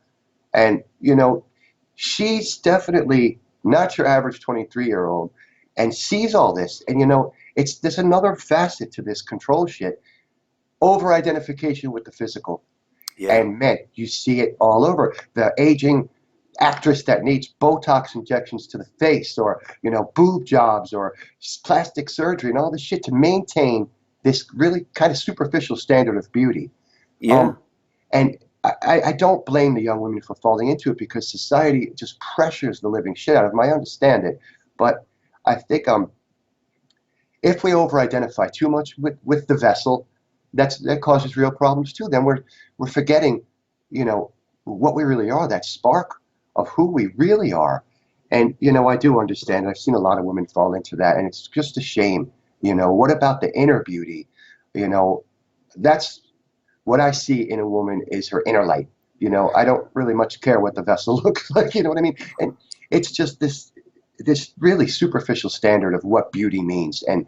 And she's definitely not your average 23-year-old and sees all this. And it's there's another facet to this control shit. Over identification with the physical. Yeah. And man, you see it all over. The aging actress that needs Botox injections to the face, or boob jobs, or plastic surgery, and all this shit to maintain this really kind of superficial standard of beauty. Yeah. Um, and I don't blame the young women for falling into it because society just pressures the living shit out of them. I understand it, but I think if we over-identify too much with the vessel, that causes real problems too. Then we're forgetting, what we really are, that spark of who we really are. And I do understand. I've seen a lot of women fall into that, and it's just a shame. What about the inner beauty? That's what I see in a woman is her inner light. I don't really much care what the vessel looks like. You know what I mean? And it's just this really superficial standard of what beauty means. And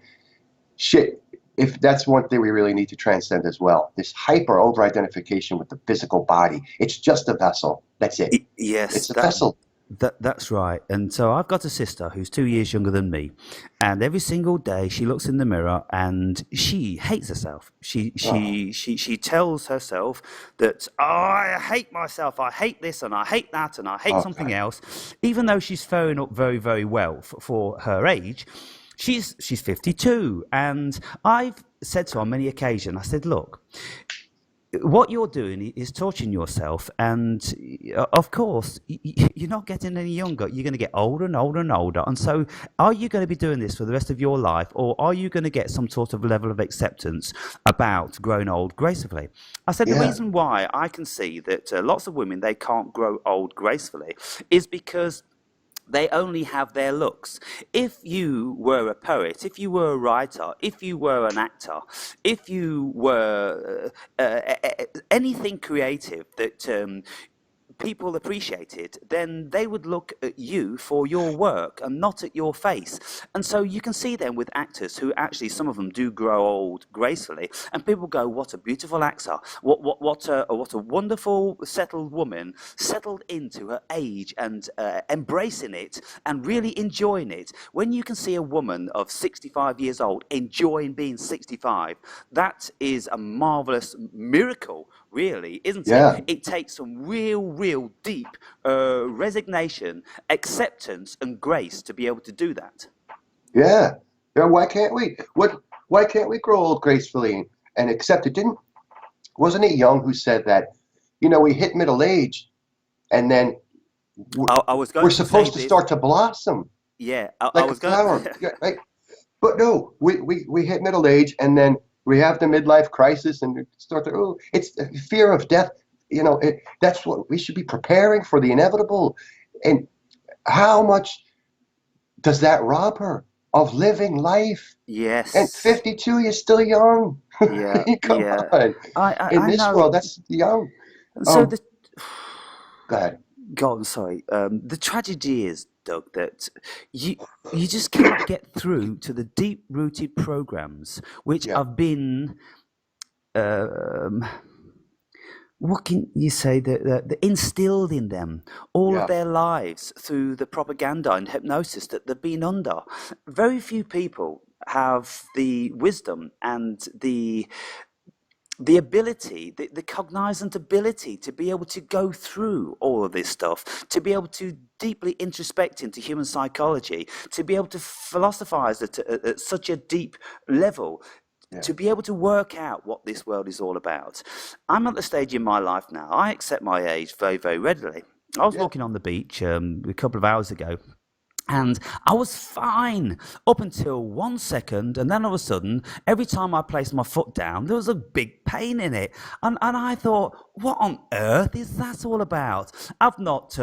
shit, if that's one thing we really need to transcend as well, this hyper over identification with the physical body. It's just a vessel. That's it. Yes, It's a vessel. that's right. And so I've got a sister who's 2 years younger than me, and every single day she looks in the mirror and she hates herself. She Oh, she she she tells herself that, oh, I hate myself, I hate this, and I hate that, and I hate oh something God. else, even though she's faring up very, very well for her age. She's 52, and I've said to her on many occasions, I said, look, what you're doing is torturing yourself, and of course you're not getting any younger. You're going to get older and older and older. And so are you going to be doing this for the rest of your life, or are you going to get some sort of level of acceptance about growing old gracefully? I said the Yeah. reason why I can see that lots of women, they can't grow old gracefully, is because they only have their looks. If you were a poet, if you were a writer, if you were an actor, if you were anything creative that people appreciated, then they would look at you for your work and not at your face. And so you can see them with actors who actually, some of them do grow old gracefully, and people go, "What a beautiful actor! What a wonderful settled woman, settled into her age and embracing it and really enjoying it." When you can see a woman of 65 years old enjoying being 65, that is a marvelous miracle, really, isn't it? Yeah. It takes some real deep resignation, acceptance, and grace to be able to do that. Yeah. Yeah. Why can't we? Why can't we grow old gracefully and accept it? Wasn't it Young who said that, we hit middle age and then we're, I was we're going to say supposed to this. start to blossom Yeah, I like a was going. flower. Yeah, right. But no, we hit middle age and then we have the midlife crisis and we start to, it's the fear of death. That's what we should be preparing for, the inevitable. And how much does that rob her of living life? And Yes. 52, you're still young. Yeah. Come Yeah. on. In I this know. world, that's young. And so Um, the go ahead. God, I'm sorry. The tragedy is Doug, that you you just cannot get through to the deep-rooted programs which Yeah, have been um, what can you say that instilled in them all of yeah, their lives through the propaganda and hypnosis that they've been under. Very few people have the wisdom and the ability, the cognizant ability to be able to go through all of this stuff, to be able to deeply introspect into human psychology, to be able to philosophize at such a deep level, yeah, to be able to work out what this world is all about. I'm at the stage in my life now, I accept my age very, very readily. I was yeah. walking on the beach a couple of hours ago, and I was fine up until 1 second, and then all of a sudden, every time I placed my foot down, there was a big pain in it. And I thought, what on earth is that all about? I've not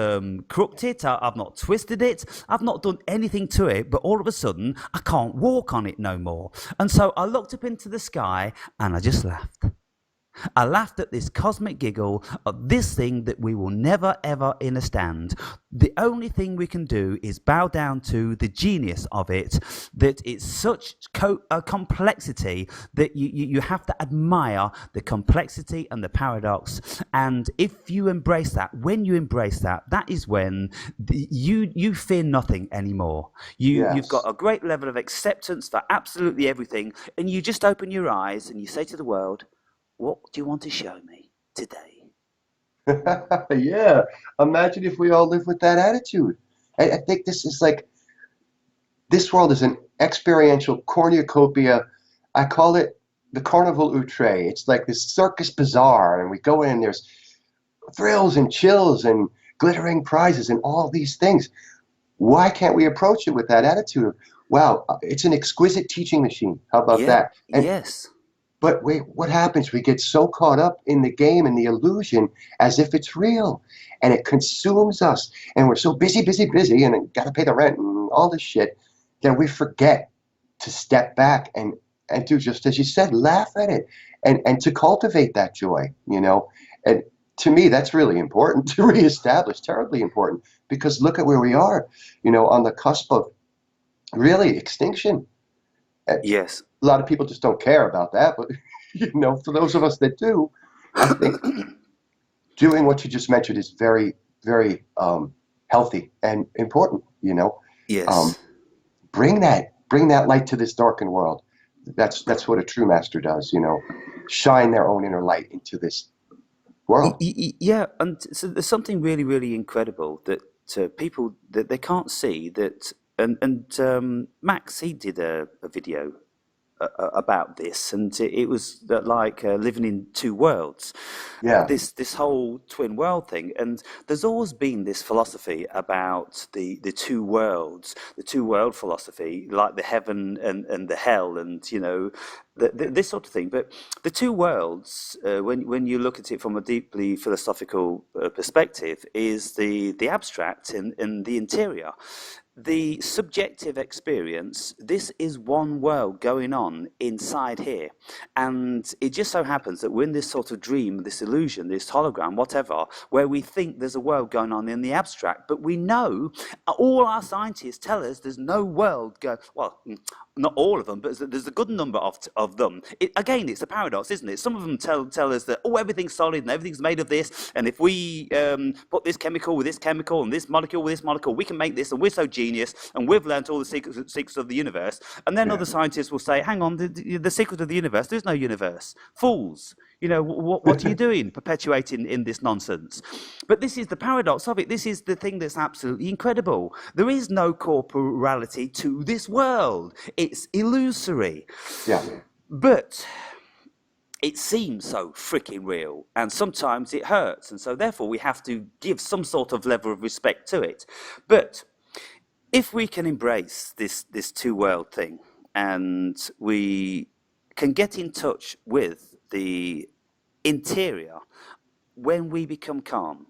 crooked it, I've not twisted it, I've not done anything to it, but all of a sudden, I can't walk on it no more. And so I looked up into the sky and I just laughed. I laughed at this cosmic giggle of this thing that we will never ever understand. The only thing we can do is bow down to the genius of it, that it's such a complexity that you have to admire the complexity and the paradox. And if you embrace that, when you embrace that, that is when you fear nothing anymore. You've got Yes. a great level of acceptance for absolutely everything, and you just open your eyes and you say to the world, what do you want to show me today? Yeah. Imagine if we all lived with that attitude. I think this is like this world is an experiential cornucopia. I call it the carnival outre. It's like this circus bazaar, and we go in and there's thrills and chills and glittering prizes and all these things. Why can't we approach it with that attitude of, wow, it's an exquisite teaching machine. How about Yeah, that? And yes, but wait, what happens? We get so caught up in the game and the illusion as if it's real, and it consumes us. And we're so busy, busy, busy, and got to pay the rent and all this shit that we forget to step back and do just as you said, laugh at it, and to cultivate that joy. And to me, that's really important to reestablish. Terribly important because look at where we are. On the cusp of really extinction. A yes. lot of people just don't care about that, but for those of us that do, I think doing what you just mentioned is very, very healthy and important. Um, Yes. bring that light to this darkened world. That's what a true master does. Shine their own inner light into this world. Yeah, and so there's something really, really incredible that people that they can't see that, and Max he did a video about this, and it was like living in two worlds, Yeah, this whole twin world thing. And there's always been this philosophy about the two worlds, the two world philosophy, like the heaven and the hell, and this sort of thing. But the two worlds, when you look at it from a deeply philosophical perspective, is the abstract and the interior, the subjective experience. This is one world going on inside here, and it just so happens that we're in this sort of dream, this illusion, this hologram, whatever, where we think there's a world going on in the abstract, but we know, all our scientists tell us there's no world well, not all of them, but there's a good number of them. Again, it's a paradox, isn't it? Some of them tell us that, everything's solid and everything's made of this, and if we put this chemical with this chemical and this molecule with this molecule, we can make this, and we're so genius, and we've learnt all the secrets of the universe. And then yeah. other scientists will say, hang on, the secret of the universe, there's no universe. Fools. What are you doing perpetuating in this nonsense? But this is the paradox of it. This is the thing that's absolutely incredible. There is no corporality to this world. It's illusory. Yeah. But it seems so freaking real, and sometimes it hurts, and so therefore we have to give some sort of level of respect to it. But if we can embrace this two world thing, and we can get in touch with the interior, when we become calm,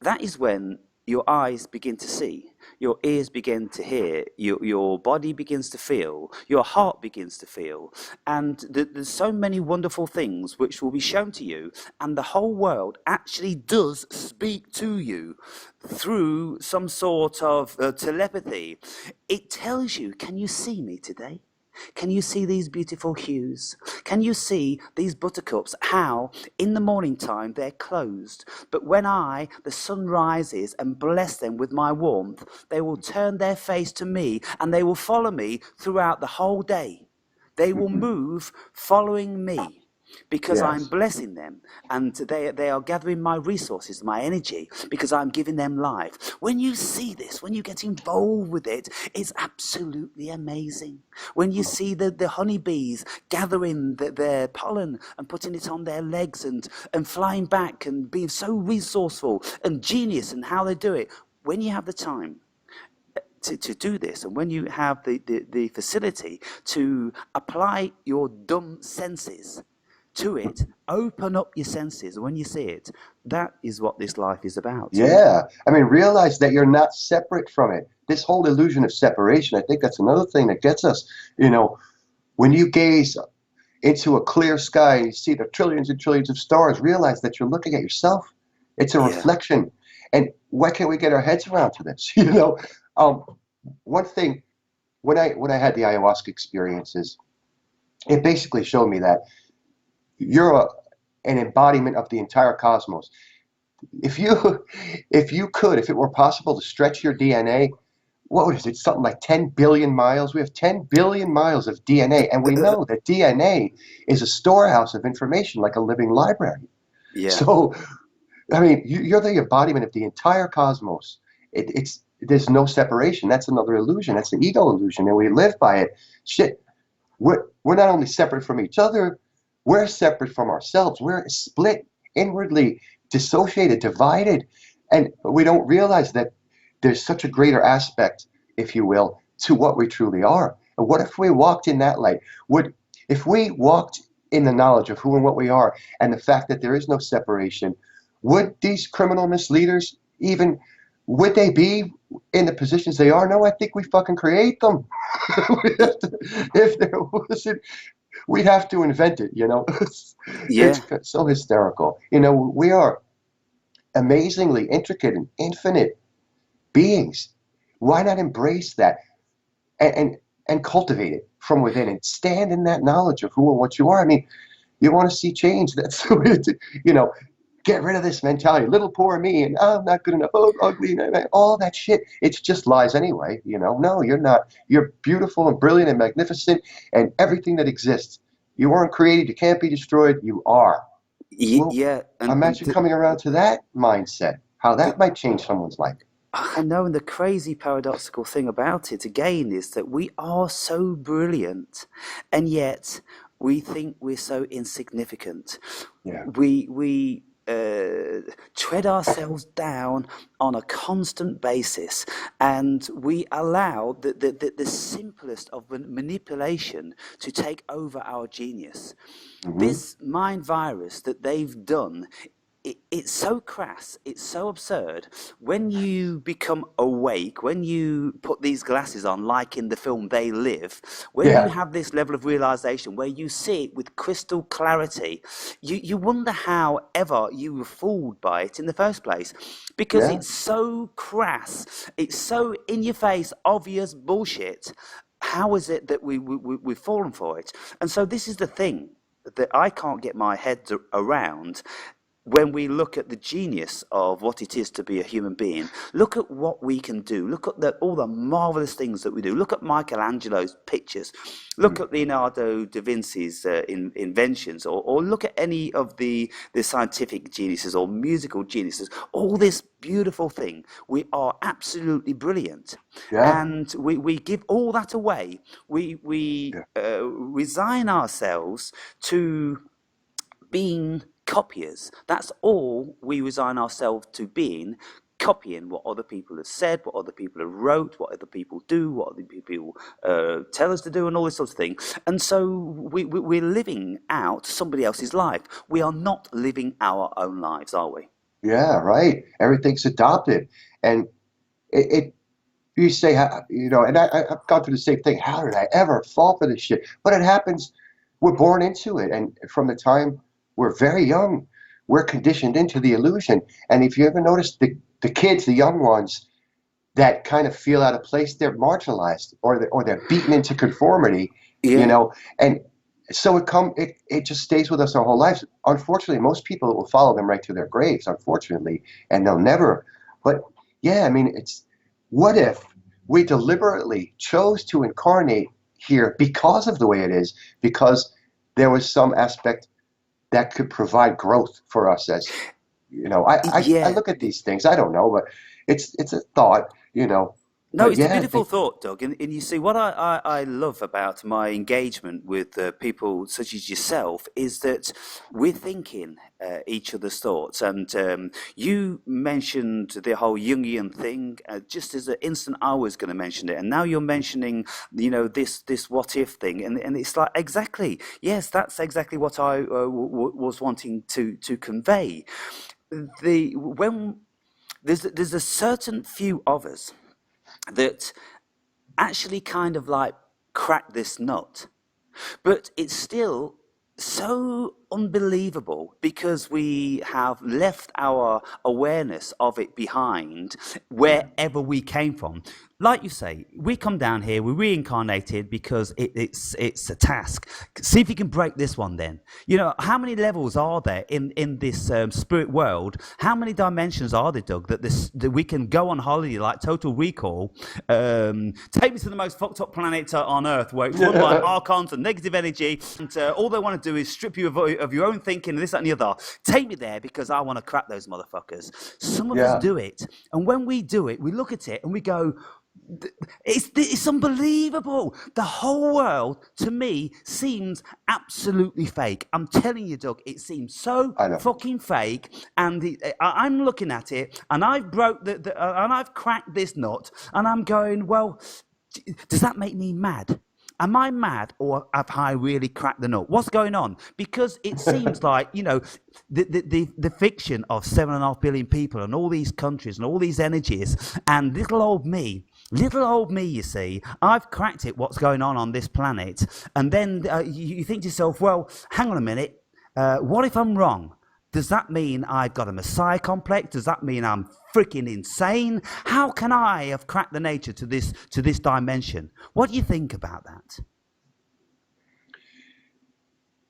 that is when your eyes begin to see. your ears begin to hear, your body begins to feel, your heart begins to feel, and there's so many wonderful things which will be shown to you, and the whole world actually does speak to you through some sort of telepathy. It tells you, can you see me today? Can you see these beautiful hues? Can you see these buttercups, how in the morning time they're closed, but when the sun rises and bless them with my warmth, they will turn their face to me and they will follow me throughout the whole day. They will Hmm. move following me because I'm Yes. blessing them, and they are gathering my resources, my energy, because I'm giving them life. When you see this, when you get involved with it, it's absolutely amazing. When you see the honeybees gathering their pollen and putting it on their legs and flying back and being so resourceful and genius in how they do it, when you have the time to do this, and when you have the facility to apply your dumb senses to it, open up your senses when you see it, that is what this life is about. Yeah. I mean, realize that you're not separate from it. This whole illusion of separation, I think that's another thing that gets us. You know, when you gaze into a clear sky and you see the trillions and trillions of stars, realize that you're looking at yourself. It's a Yeah. reflection. And why can't we get our heads around to this? You know, um, one thing when I had the ayahuasca experiences, it basically showed me that you're an embodiment of the entire cosmos. If you if it were possible to stretch your DNA, what is it? Something like 10 billion miles. We have 10 billion miles of DNA, and we know that DNA is a storehouse of information, like a living library. Yeah. So, I mean, you're the embodiment of the entire cosmos. It's there's no separation. That's another illusion. That's an ego illusion, and we live by it. Shit, we're not only separate from each other, we're separate from ourselves. We're split inwardly, dissociated, divided, and we don't realize that there's such a greater aspect, if you will, to what we truly are. And what if we walked in that light? Would If we walked in the knowledge of who and what we are and the fact that there is no separation, would these criminal misleaders even would they be in the positions they are? No, I think we fucking create them. If there wasn't, we'd have to invent it, you know? It's Yeah. so hysterical. You know, we are amazingly intricate and infinite beings. Why not embrace that and, and, and cultivate it from within and stand in that knowledge of who and what you are? I mean, you want to see change. That's the way to, you know, get rid of this mentality. Little poor me, and oh, I'm not good enough. Oh, ugly, all that shit. It's just lies anyway. You know, no, you're not. You're beautiful and brilliant and magnificent, and everything that exists. You weren't created. You can't be destroyed. You are. Well, Yeah. And imagine coming around to that mindset. How the, that might change someone's life. I know, and the crazy paradoxical thing about it again is that we are so brilliant, and yet we think we're so insignificant. Yeah. We tread ourselves down on a constant basis, and we allow the simplest of manipulation to take over our genius. Hmm. This mind virus that they've done, it's so crass, it's so absurd. When you become awake, when you put these glasses on, like in the film They Live, when you Yeah. have this level of realization where you see it with crystal clarity, you wonder how ever you were fooled by it in the first place. Because Yeah. it's so crass, it's so in your face, obvious bullshit. How is it that we've fallen for it? And so this is the thing that I can't get my head around when we look at the genius of what it is to be a human being. Look at what we can do. Look at all the marvelous things that we do. Look at Michelangelo's pictures. Look at Leonardo da Vinci's inventions, or look at any of the scientific geniuses or musical geniuses. All this beautiful thing. We are absolutely brilliant. Yeah. And we give all that away. We Yeah. resign ourselves to being copiers. That's all we resign ourselves to being, copying what other people have said, what other people have wrote, what other people do, what other people tell us to do, and all this sort of thing. And so we're living out somebody else's life. We are not living our own lives, are we? Yeah. Right. Everything's adopted, and it you say, and I've gone through the same thing. How did I ever fall for this shit? But it happens. We're born into it, and from the time we're very young, we're conditioned into the illusion. And if you ever notice the kids, the young ones that kind of feel out of place, they're marginalized or they're beaten into conformity, you Yeah. know. And so it just stays with us our whole lives. Unfortunately, most people, it will follow them right to their graves, unfortunately, and they'll never. But yeah, I mean, it's what if we deliberately chose to incarnate here because of the way it is, because there was some aspect that could provide growth for us as I Yeah. look at these things. I don't know, but it's a thought, No, but it's a yeah, I beautiful think thought, Doug. And you see, what I love about my engagement with people such as yourself is that we're thinking each other's thoughts. And you mentioned the whole Jungian thing just as an instant I was going to mention it. And now you're mentioning, this what if thing. And it's like, exactly, yes, that's exactly what I was wanting to convey. When there's a certain few of us that actually kind of like crack this nut. But it's still so unbelievable because we have left our awareness of it behind wherever we came from. Like you say, we come down here, we're reincarnated because it's a task. See if you can break this one. Then how many levels are there in this spirit world? How many dimensions are there, Doug? That we can go on holiday like Total Recall. Take me to the most fucked up planet on Earth where it's run by archons and negative energy, and all they want to do is strip you of your own thinking and this, that, and the other. Take me there because I want to crack those motherfuckers. Some of us yeah, do it, and when we do it, we look at it and we go, it's unbelievable. The whole world, to me, seems absolutely fake. I'm telling you, Doug, it seems so I know. fucking fake. And I'm looking at it, and I've broke and I've cracked this nut, and I'm going, well, does that make me mad? Am I mad, or have I really cracked the nut? What's going on? Because it seems like the fiction of 7.5 billion people and all these countries and all these energies and little old me, you see, I've cracked it. What's going on this planet? And then you think to yourself, well, hang on a minute. What if I'm wrong? Does that mean I've got a messiah complex? Does that mean I'm freaking insane? How can I have cracked the nature to this dimension? What do you think about that?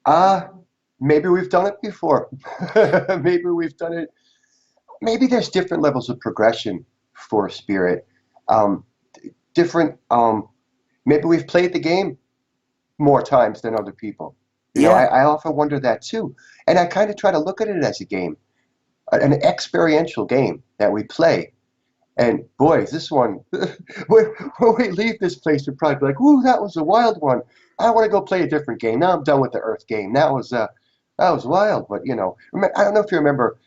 Uh, Maybe we've done it before. Maybe we've done it. Maybe there's different levels of progression for spirit. Um, Different. Maybe we've played the game more times than other people. Yeah, I often wonder that too. And I kind of try to look at it as a game, an experiential game that we play. And boy, this one, when we leave this place, we'll probably be like, "Ooh, that was a wild one. I want to go play a different game. Now I'm done with the Earth game. That was wild." But I don't know if you remember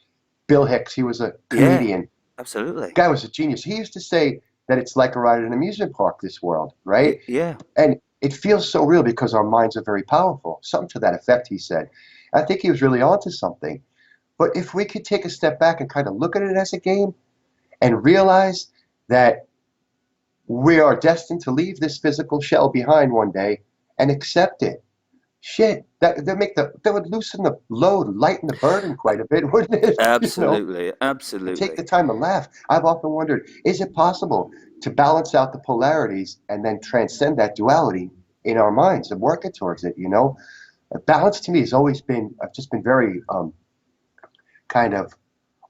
Bill Hicks. He was a yeah, comedian. absolutely. Guy was a genius. He used to say that it's like a ride at an amusement park, this world, right? Yeah. And it feels so real because our minds are very powerful. Something to that effect, he said. I think he was really onto something. But if we could take a step back and kind of look at it as a game and realize that we are destined to leave this physical shell behind one day and accept it. Shit, that would loosen the load, lighten the burden quite a bit, wouldn't it? Absolutely, And take the absolutely. time to laugh. I've often wondered, is it possible to balance out the polarities and then transcend that duality in our minds and working towards it? Balance to me has always been, I've just been very kind of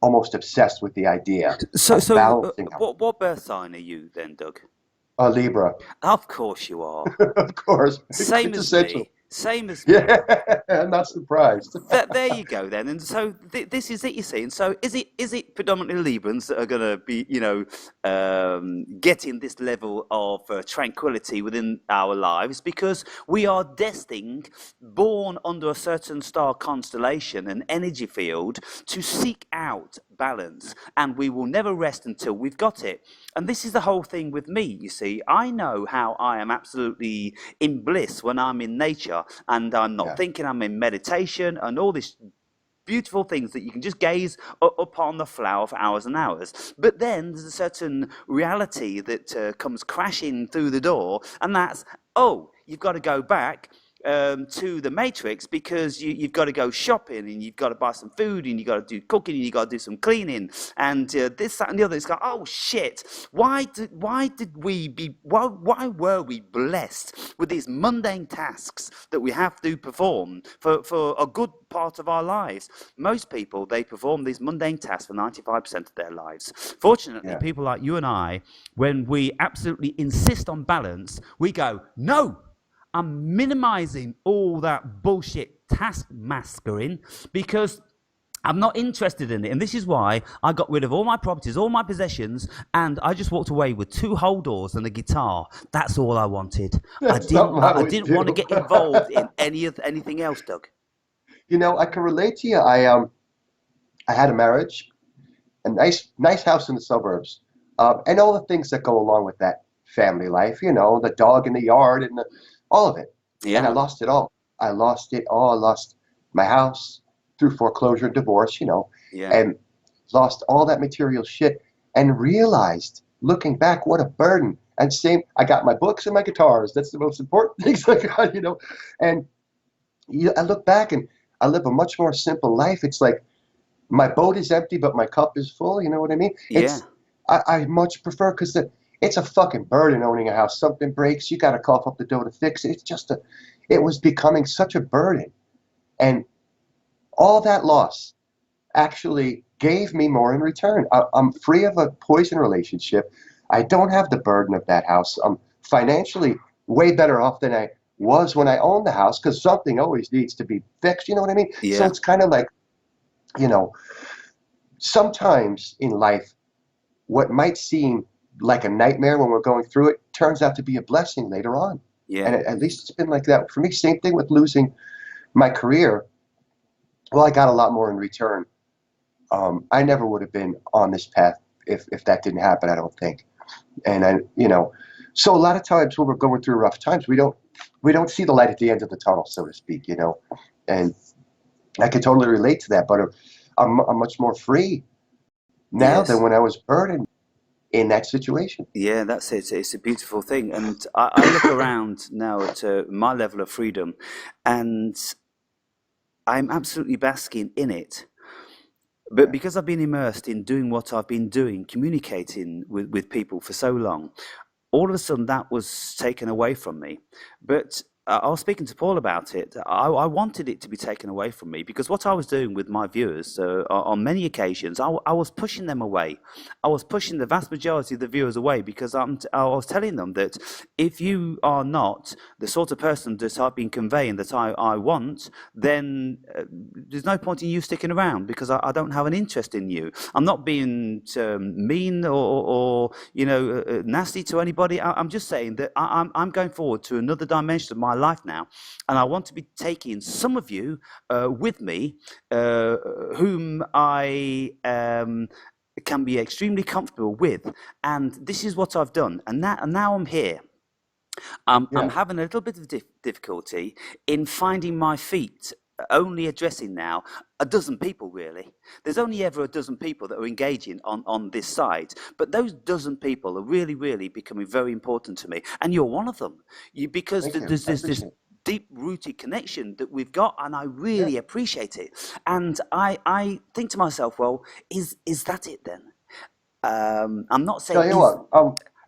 almost obsessed with the idea So, of so balancing out. what birth sign are you then, Doug? A Libra, Of course you are. of course, Same as quintessential. me. Same as me. Yeah, I'm not surprised. There you go then. And so this is it, you see. And so is it predominantly Librans that are going to be, getting this level of tranquility within our lives because we are destined, born under a certain star constellation, an energy field, to seek out balance. And we will never rest until we've got it. And this is the whole thing with me, you see. I know how I am absolutely in bliss when I'm in nature and I'm not Yeah, thinking, I'm in meditation and all this beautiful things that you can just gaze upon the flower for hours and hours. But then there's a certain reality that comes crashing through the door, and that's, oh, you've got to go back to the matrix because you've got to go shopping and you've got to buy some food and you've got to do cooking and you've got to do some cleaning and this, that, and the other. It's like, oh shit, why were we blessed with these mundane tasks that we have to perform for a good part of our lives? Most people, they perform these mundane tasks for 95% of their lives. Fortunately, Yeah. people like you and I, when we absolutely insist on balance, we go, no, I'm minimizing all that bullshit task mastering because I'm not interested in it. And this is why I got rid of all my properties, all my possessions, and I just walked away with 2 hold-doors and a guitar. That's all I wanted. I That's didn't something I I would didn't want to do. get involved in anything else, Doug. I can relate to you. I had a marriage, a nice house in the suburbs, and all the things that go along with that family life. The dog in the yard and all of it. And I Yeah, lost it all. I lost it all. I lost my house through foreclosure and divorce. yeah, And lost all that material shit, and realized, looking back, what a burden. And same, I got my books and my guitars. That's the most important things I got. And I look back and I live a much more simple life. It's like my boat is empty, but my cup is full. You know what I mean? yeah, I much prefer because it's a fucking burden owning a house. Something breaks, you got to cough up the dough to fix it. It was becoming such a burden, and all that loss actually gave me more in return. I'm free of a poison relationship. I don't have the burden of that house. I'm financially way better off than I was when I owned the house because something always needs to be fixed. You know what I mean? So yeah, it's kind of like, you know, sometimes in life, what might seem like a nightmare when we're going through it turns out to be a blessing later on. yeah. And at least it's been like that for me. Same thing with losing my career. Well, I got a lot more in return. I never would have been on this path if that didn't happen, I don't think. And so a lot of times when we're going through rough times, we don't see the light at the end of the tunnel, so to speak. And I can totally relate to that, but I'm much more free now than Yes. when I was burdened in that situation. Yeah, that's it. It's a beautiful thing. And I look around now at my level of freedom, and I'm absolutely basking in it. But Yeah, because I've been immersed in doing what I've been doing, communicating with people for so long, all of a sudden that was taken away from me. But I was speaking to Paul about it. I wanted it to be taken away from me because what I was doing with my viewers on many occasions, I was pushing them away. I was pushing the vast majority of the viewers away because I was telling them that if you are not the sort of person that I've been conveying that I want, then there's no point in you sticking around because I don't have an interest in you. I'm not being mean or nasty to anybody. I'm just saying that I'm going forward to another dimension of my life now, and I want to be taking some of you with me, whom I can be extremely comfortable with, and this is what I've done, and now I'm here. I'm yeah, having a little bit of difficulty in finding my feet. Only addressing now a dozen people, really. There's only ever a dozen people that are engaging on this side, but those dozen people are really, really becoming very important to me, and you're one of them. Because thank you. there's I this appreciate it. deep-rooted connection that we've got, and I Yeah. really appreciate it. And I think to myself, well, is that it then? I'm not saying Tell you is what,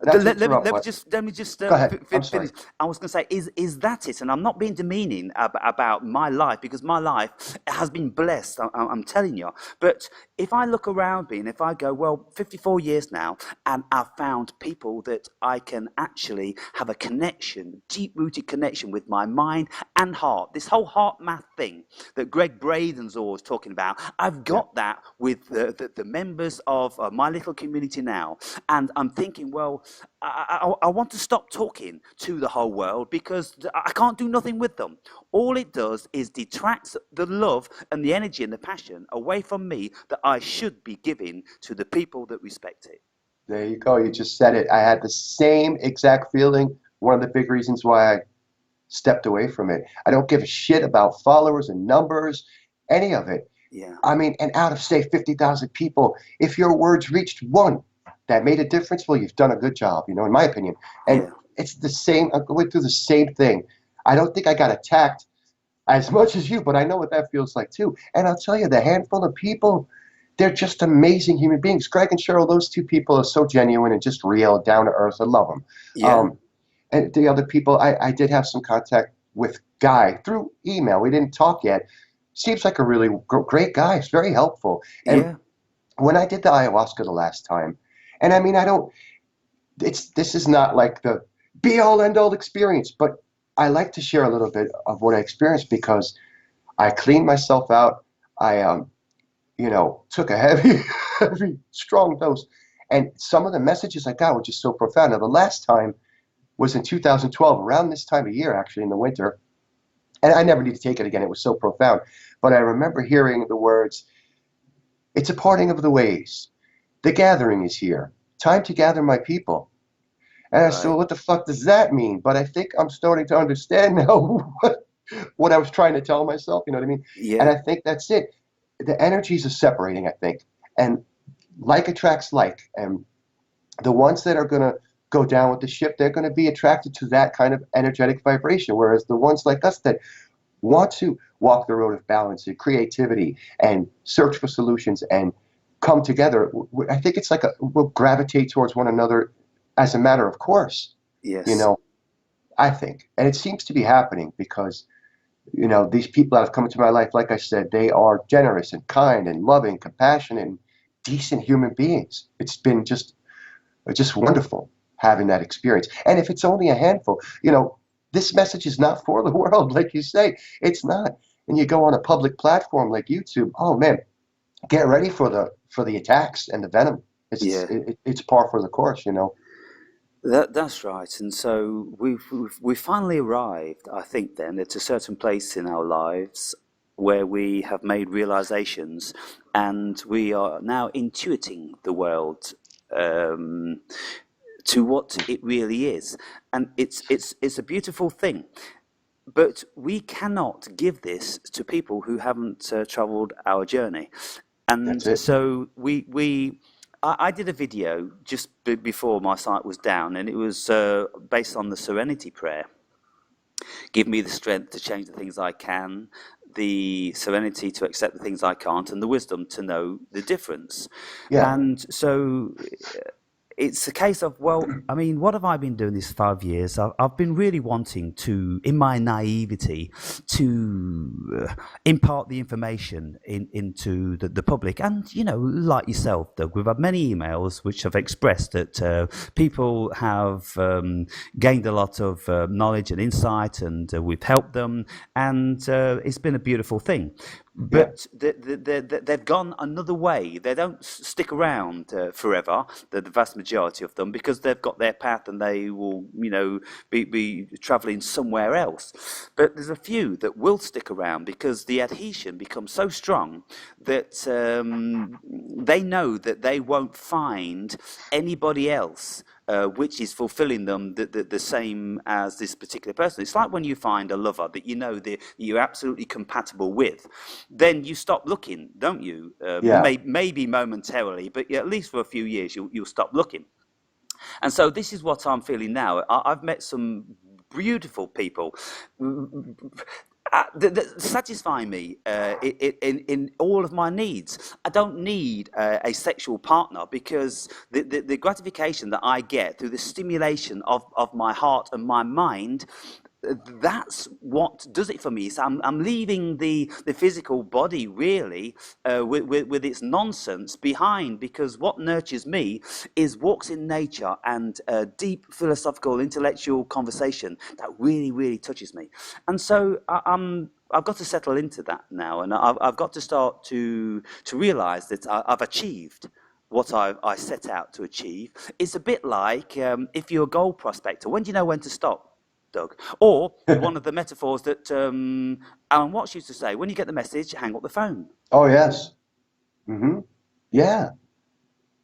not to interrupt, let me but just go ahead. I'm sorry. finish. I was going to say, is that it? And I'm not being demeaning about my life because my life has been blessed. I'm telling you. But if I look around me and if I go, well, 54 years now, and I've found people that I can actually have a connection, deep-rooted connection with my mind and heart. This whole heart math thing that Greg Braden's always talking about, I've Yeah. got that with the members of my little community now. And I'm thinking, well, I want to stop talking to the whole world because I can't do nothing with them. All it does is detracts the love and the energy and the passion away from me that I should be giving to the people that respect it. There you go. You just said it. I had the same exact feeling. One of the big reasons why I stepped away from it. I don't give a shit about followers and numbers, any of it. yeah, I mean, and out of, say, 50,000 people, if your words reached one that made a difference, well, you've done a good job, in my opinion. And yeah, it's the same, I'm going through the same thing. I don't think I got attacked as much as you, but I know what that feels like too. And I'll tell you, the handful of people, they're just amazing human beings. Greg and Cheryl, those two people are so genuine and just real, down to earth. I love them. yeah, And the other people, I did have some contact with Guy through email. We didn't talk yet. Seems like a really great guy. It's very helpful. And yeah, when I did the ayahuasca the last time, and I mean, I don't, this is not like the be all end all experience, but I like to share a little bit of what I experienced because I cleaned myself out. I took a heavy, heavy, strong dose. And some of the messages I got were just so profound. Now, the last time was in 2012, around this time of year, actually, in the winter. And I never need to take it again. It was so profound. But I remember hearing the words, "It's a parting of the ways. The gathering is here. Time to gather my people." And I said, right, well, what the fuck does that mean? But I think I'm starting to understand now what I was trying to tell myself. You know what I mean? And yeah, I think that's it. The energies are separating, I think. And like attracts like. And the ones that are going to go down with the ship, they're going to be attracted to that kind of energetic vibration. Whereas the ones like us that want to walk the road of balance and creativity and search for solutions and come together, I think it's like we'll gravitate towards one another as a matter of course, you yes, know, I think. And it seems to be happening because, these people that have come into my life, like I said, they are generous and kind and loving, compassionate, and decent human beings. It's been just wonderful having that experience. And if it's only a handful, this message is not for the world, like you say. It's not. And you go on a public platform like YouTube, oh man, get ready for the attacks and the venom. It's yeah. it's par for the course. That's right, and so we've finally arrived, I think, then at a certain place in our lives where we have made realizations, and we are now intuiting the world um, to what it really is, and it's a beautiful thing. But we cannot give this to people who haven't travelled our journey. That's And it. so I did a video just before my site was down, and it was based on the Serenity Prayer. Give me the strength to change the things I can, the serenity to accept the things I can't, and the wisdom to know the difference. Yeah. And so it's a case of, well, I mean, what have I been doing these 5 years? I've been really wanting to, in my naivety, to impart the information into the public. And, like yourself, Doug, we've had many emails which have expressed that people have gained a lot of knowledge and insight, and we've helped them. And it's been a beautiful thing. Yeah. But they've gone another way. They don't stick around forever, the vast majority of them, because they've got their path and they will, be travelling somewhere else. But there's a few that will stick around because the adhesion becomes so strong that they know that they won't find anybody else which is fulfilling them the same as this particular person. It's like when you find a lover that that you're absolutely compatible with, then you stop looking, don't you? Yeah. Maybe momentarily, but at least for a few years you'll stop looking. And so this is what I'm feeling now. I've met some beautiful people that satisfy me in all of my needs. I don't need a sexual partner because the gratification that I get through the stimulation of my heart and my mind, that's what does it for me. So I'm leaving the physical body really with its nonsense behind, because what nurtures me is walks in nature and deep philosophical intellectual conversation that really really touches me. And so I've got to settle into that now, and I've got to start to realize that I've achieved what I set out to achieve. It's a bit like if you're a goal prospector, when do you know when to stop, Doug? Or one of the metaphors that Alan Watts used to say: when you get the message, hang up the phone. Oh yes. Hmm. Yeah.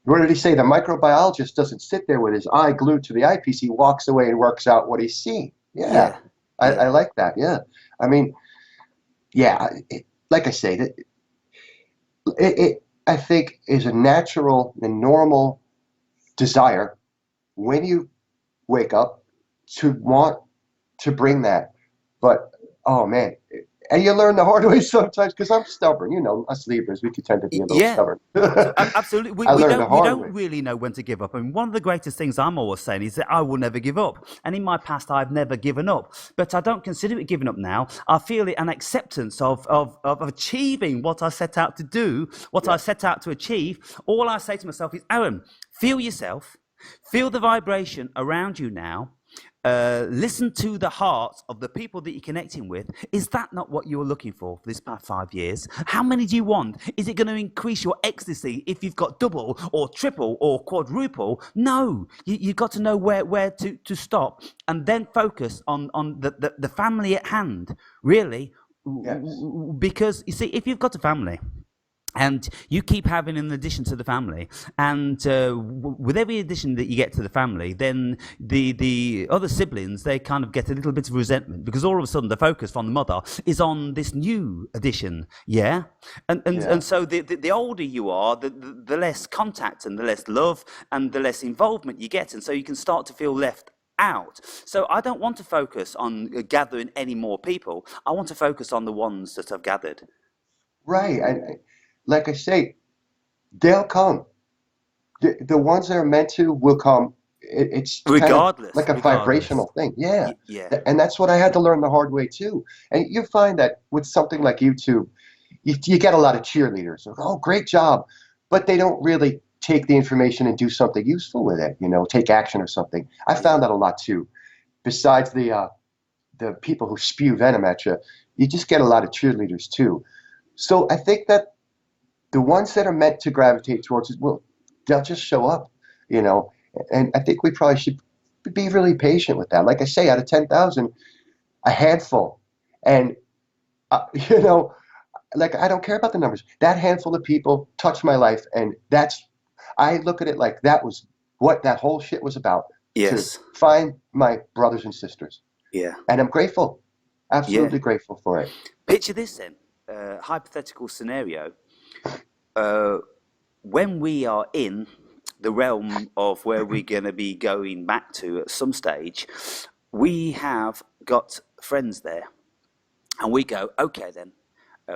What did he say? The microbiologist doesn't sit there with his eye glued to the eyepiece. He walks away and works out what he's seeing. Yeah. Yeah, I yeah, like that. Yeah. I mean, yeah. Like I say, it I think is a natural and normal desire when you wake up to want to bring that. But oh man, and you learn the hard way sometimes because I'm stubborn. You know, us Libras, we could tend to be a little Yeah. stubborn. So absolutely, I learned the we hard don't way. really know when to give up. I mean, one of the greatest things I'm always saying is that I will never give up. And in my past, I've never given up. But I don't consider it giving up now. I feel it an acceptance of achieving what I set out to do, what I Yeah. set out to achieve. All I say to myself is, Aaron, feel yourself, feel the vibration around you now. Listen to the hearts of the people that you're connecting with. Is that not what you were looking for this past 5 years? How many do you want? Is it going to increase your ecstasy if you've got double or triple or quadruple? No, you've got to know where to stop and then focus on the family at hand, really. Yes. Because you see, if you've got a family, and you keep having an addition to the family, and with every addition that you get to the family, then the other siblings, they kind of get a little bit of resentment because all of a sudden the focus from the mother is on this new addition. Yeah. And Yeah. so the older you are, the less contact and the less love and the less involvement you get, and so you can start to feel left out. So I don't want to focus on gathering any more people. I want to focus on the ones that I've gathered. Right. And like I say, they'll come. The ones that are meant to will come. It's kind of Regardless, like a regardless. vibrational thing. Yeah. Yeah, And that's what I had to learn the hard way too. And you find that with something like YouTube, you get a lot of cheerleaders. Oh, great job. But they don't really take the information and do something useful with it, take action or something. I yeah, found that a lot too. Besides the people who spew venom at you, you just get a lot of cheerleaders too. So I think that the ones that are meant to gravitate towards it, well, they'll just show up, you know. And I think we probably should be really patient with that. Like I say, out of 10,000, a handful. And, you know, like I don't care about the numbers. That handful of people touched my life. And I look at it like that was what that whole shit was about, to yes, find my brothers and sisters. yeah, And I'm grateful, yeah. absolutely grateful for it. Picture this then, hypothetical scenario. Uh, when we are in the realm of where we're going to be going back to at some stage, we have got friends there, and we go, okay then.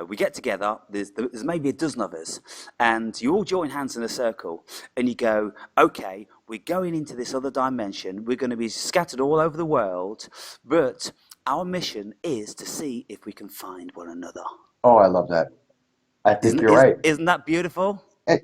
We get together, there's maybe a dozen of us, and you all join hands in a circle, and you go, okay, we're going into this other dimension, we're going to be scattered all over the world, but our mission is to see if we can find one another. Oh, I love that. I think Isn't, you're isn't, right. isn't that beautiful? And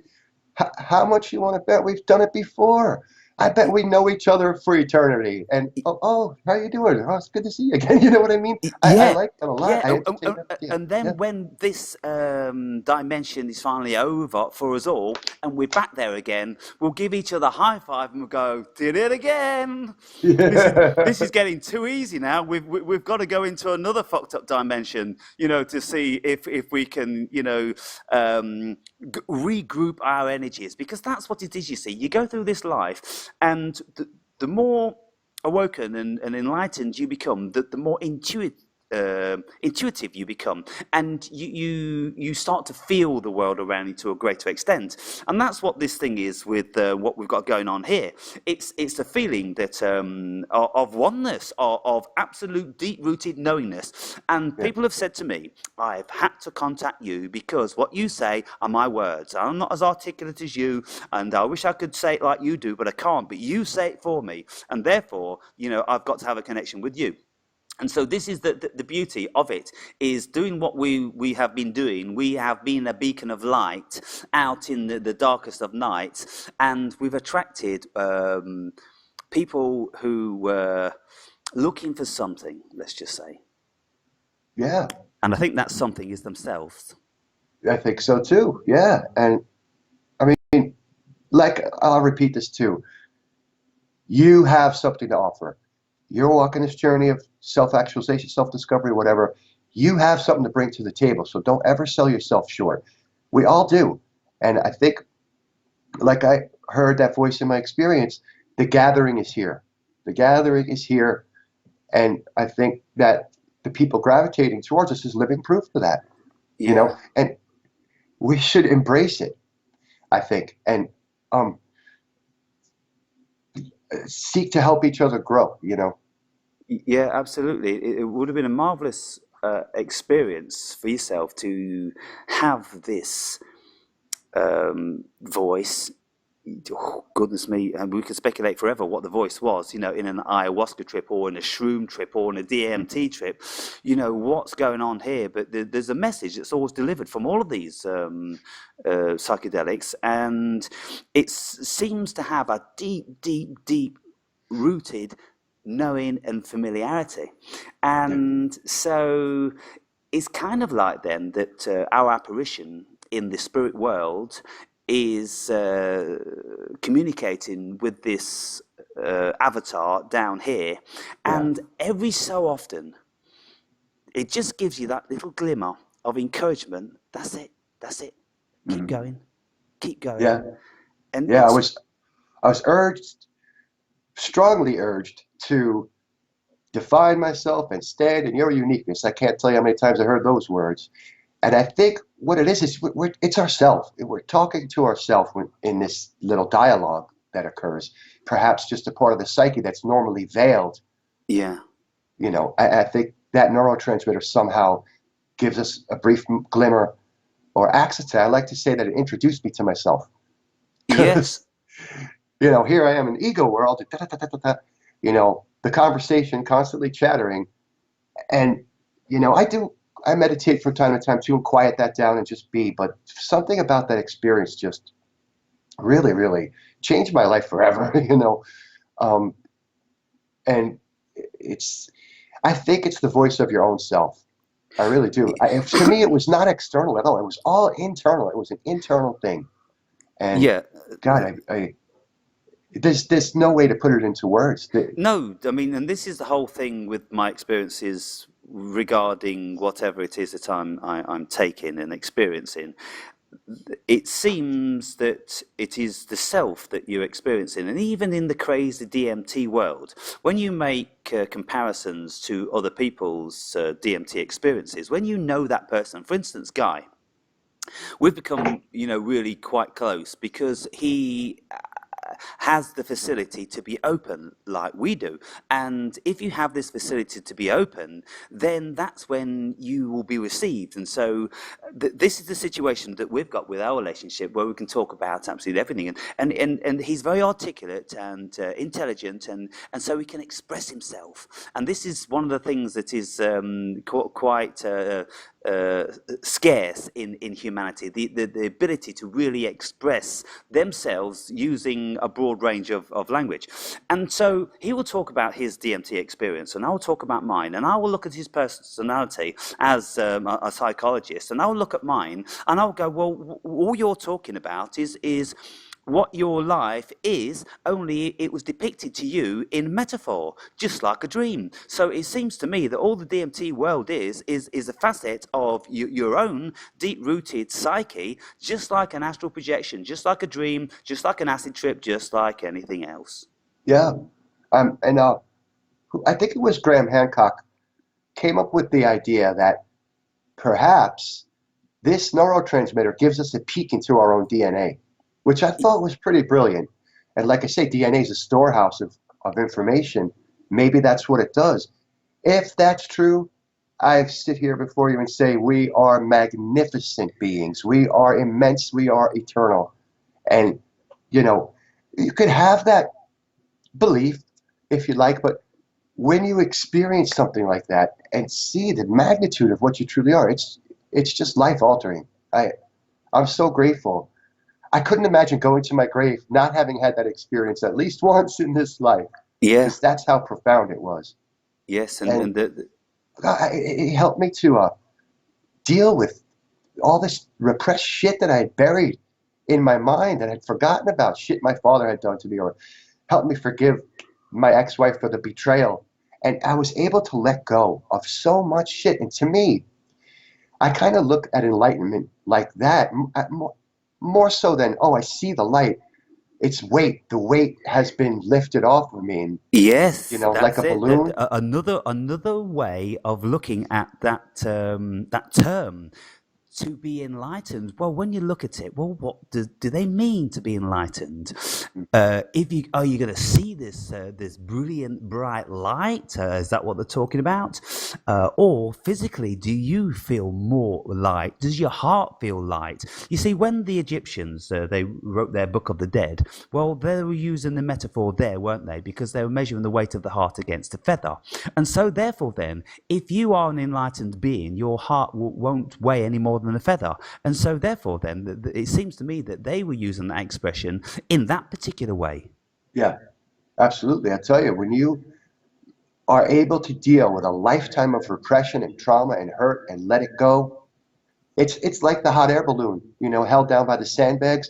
how much you want to bet we've done it before? I bet we know each other for eternity. And oh, how you doing? Oh, it's good to see you again. You know what I mean? I Yeah, like that a lot. yeah, I entertain that. Yeah, and yeah, then when this dimension is finally over for us all, and we're back there again, we'll give each other a high five and we'll go, "Did it again!" This is yeah, getting too easy now. We've got to go into another fucked up dimension, to see if we can, regroup our energies, because that's what it is. You see, you go through this life, and the more awoken and enlightened you become, the more intuitive you become, and you start to feel the world around you to a greater extent. And that's what this thing is with what we've got going on here. It's a feeling that of oneness, of absolute deep-rooted knowingness. And yeah, people have said to me, I've had to contact you because what you say are my words. I'm not as articulate as you, and I wish I could say it like you do, but I can't. But you say it for me, and therefore, I've got to have a connection with you. And so this is the beauty of it, is doing what we have been doing. We have been a beacon of light out in the darkest of nights, and we've attracted people who were looking for something, let's just say. yeah. And I think that something is themselves. I think so too. Yeah, and I mean, like I'll repeat this too. You have something to offer. You're walking this journey of self-actualization, self-discovery, whatever. You have something to bring to the table. So don't ever sell yourself short. We all do. And I think, like I heard that voice in my experience, the gathering is here. The gathering is here. And I think that the people gravitating towards us is living proof of that. Yeah. And we should embrace it, I think, and um, seek to help each other grow, you know? Yeah, absolutely. It would have been a marvelous experience for yourself to have this voice. Oh, goodness me, and we could speculate forever what the voice was, in an ayahuasca trip or in a shroom trip or in a DMT trip, what's going on here. But there's a message that's always delivered from all of these psychedelics, and it seems to have a deep, deep, deep rooted knowing and familiarity. Yeah, And so it's kind of like then that our apparition in the spirit world is communicating with this avatar down here, yeah, and every so often it just gives you that little glimmer of encouragement. That's it. That's it. Keep mhm. going. Keep going. Yeah, And yeah. it's I was urged, strongly urged, to define myself and stand in your uniqueness. I can't tell you how many times I heard those words. And I think what it is it's ourself. We're talking to ourselves in this little dialogue that occurs. Perhaps just a part of the psyche that's normally veiled. yeah. You know, I think that neurotransmitter somehow gives us a brief glimmer or access to. I like to say that it introduced me to myself Yes. because here I am in ego world. Da, da, da, da, da, da, the conversation constantly chattering, and I meditate from time to time too and quiet that down and just be. But something about that experience just really, really changed my life forever. Um, and it's I think it's the voice of your own self. I really do. To me, it was not external at all. It was all internal. It was an internal thing. And Yeah. God, there's no way to put it into words. No, I mean, and this is the whole thing with my experiences regarding whatever it is that I'm taking and experiencing. It seems that it is the self that you're experiencing, and even in the crazy DMT world, when you make comparisons to other people's DMT experiences, when you know that person, for instance, Guy, we've become, really quite close because he has the facility to be open like we do. And if you have this facility to be open, then that's when you will be received. And so this is the situation that we've got with our relationship where we can talk about absolutely everything. And he's very articulate and intelligent, and so he can express himself. And this is one of the things that is quite scarce in humanity, the ability to really express themselves using a broad range of language. And so he will talk about his DMT experience, and I will talk about mine, and I will look at his personality as a psychologist, and I will look at mine, and I'll go, well, all you're talking about is what your life is, only it was depicted to you in metaphor, just like a dream. So it seems to me that all the DMT world is a facet of your own deep-rooted psyche, just like an astral projection, just like a dream, just like an acid trip, just like anything else. Yeah. And I think it was Graham Hancock came up with the idea that perhaps this neurotransmitter gives us a peek into our own DNA, which I thought was pretty brilliant. And like I say, DNA is a storehouse of information. Maybe that's what it does. If that's true, I sit here before you and say we are magnificent beings. We are immense. We are eternal. And, you know, you could have that belief if you like, but when you experience something like that and see the magnitude of what you truly are, it's just life altering. I'm so grateful. I couldn't imagine going to my grave not having had that experience at least once in this life, Yeah, because that's how profound it was. yes, and, And and the, it helped me to deal with all this repressed shit that I had buried in my mind that I'd forgotten about, shit my father had done to me, or helped me forgive my ex-wife for the betrayal. And I was able to let go of so much shit. And to me, I kind of look at enlightenment like that, more so than, oh, I see the light. It's weight. The weight has been lifted off of me, and yes, like a that's it. balloon. Another way of looking at that term To be enlightened. Well, when you look at it, well, what do they mean to be enlightened? If you are you going to see this brilliant bright light? Is that what they're talking about? Or physically, do you feel more light? Does your heart feel light? You see, when the Egyptians they wrote their Book of the Dead, well, they were using the metaphor there, weren't they? Because they were measuring the weight of the heart against a feather, and so therefore, then, if you are an enlightened being, your heart won't weigh any more than a feather, and so therefore, then, it seems to me that they were using that expression in that particular way. Yeah, absolutely. I tell you, when you are able to deal with a lifetime of repression and trauma and hurt and let it go, it's like the hot air balloon, held down by the sandbags.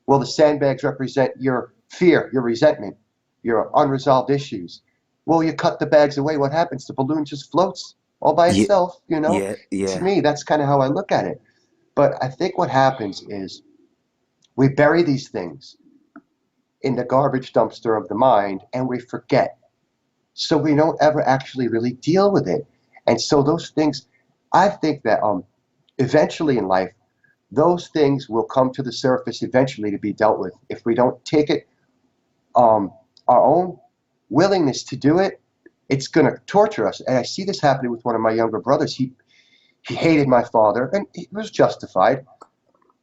Well, the sandbags represent your fear, your resentment, your unresolved issues. Well, you cut the bags away. What happens? The balloon just floats all by Yeah, itself, yeah, To yeah, me, that's kind of how I look at it. But I think what happens is we bury these things in the garbage dumpster of the mind and we forget. So we don't ever actually really deal with it. And so those things, I think that eventually in life, those things will come to the surface eventually to be dealt with. If we don't take it, our own willingness to do it, it's going to torture us. And I see this happening with one of my younger brothers. He hated my father, and it was justified.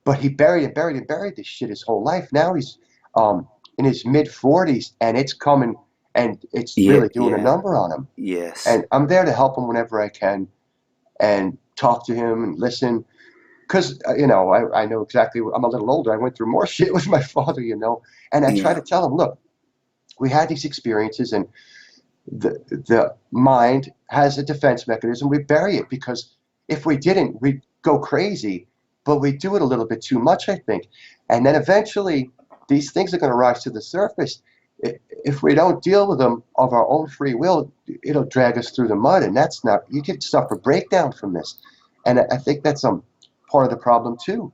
But he buried and buried and buried this shit his whole life. Now he's in his mid 40s, and it's coming, and it's yeah, really doing a yeah, number on him. yes, And I'm there to help him whenever I can, and talk to him and listen. Because I know exactly. I'm a little older. I went through more shit with my father, and I try yeah, to tell him, look, we had these experiences, and the mind has a defense mechanism. We bury it because if we didn't, we'd go crazy. But we do it a little bit too much, I think. And then eventually, these things are going to rise to the surface. If we don't deal with them of our own free will, it'll drag us through the mud, and that's not. You could suffer breakdown from this, and I think that's part of the problem too.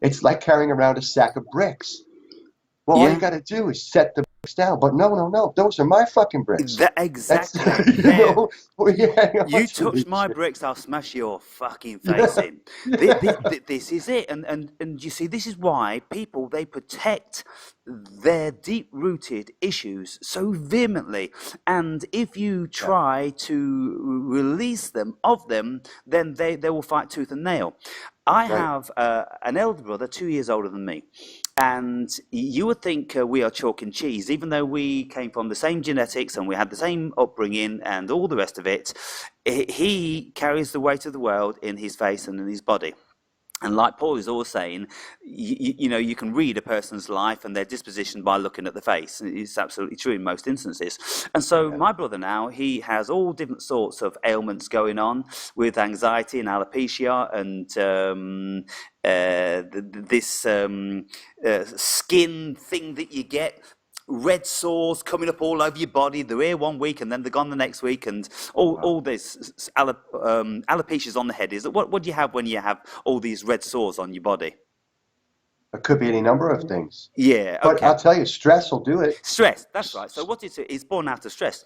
It's like carrying around a sack of bricks. Well, all you yeah. got to do is set the bricks down. But no, no, no. Those are my fucking bricks. That That's, exactly there. we hang on You to touch this my shit. bricks, I'll smash your fucking face Yeah, in. yeah, This is it, and you see, this is why people they protect their deep-rooted issues so vehemently, and if you yeah, try to release them of them, then they will fight tooth and nail. I right. have an elder brother, 2 years older than me, and you would think we are chalk and cheese, even though we came from the same genetics and we had the same upbringing and all the rest of it. He carries the weight of the world in his face and in his body. And like Paul is always saying, you can read a person's life and their disposition by looking at the face. It's absolutely true in most instances. And so Yeah. my brother now, he has all different sorts of ailments going on with anxiety and alopecia and this skin thing that you get, red sores coming up all over your body. They're here one week and then they're gone the next week, and Oh, all wow. this alopecia's on the head. Is it what do you have when you have all these red sores on your body? It could be any number of things. Yeah, But okay. I'll tell you, stress will do it. Stress, that's right. So what it's born out of stress.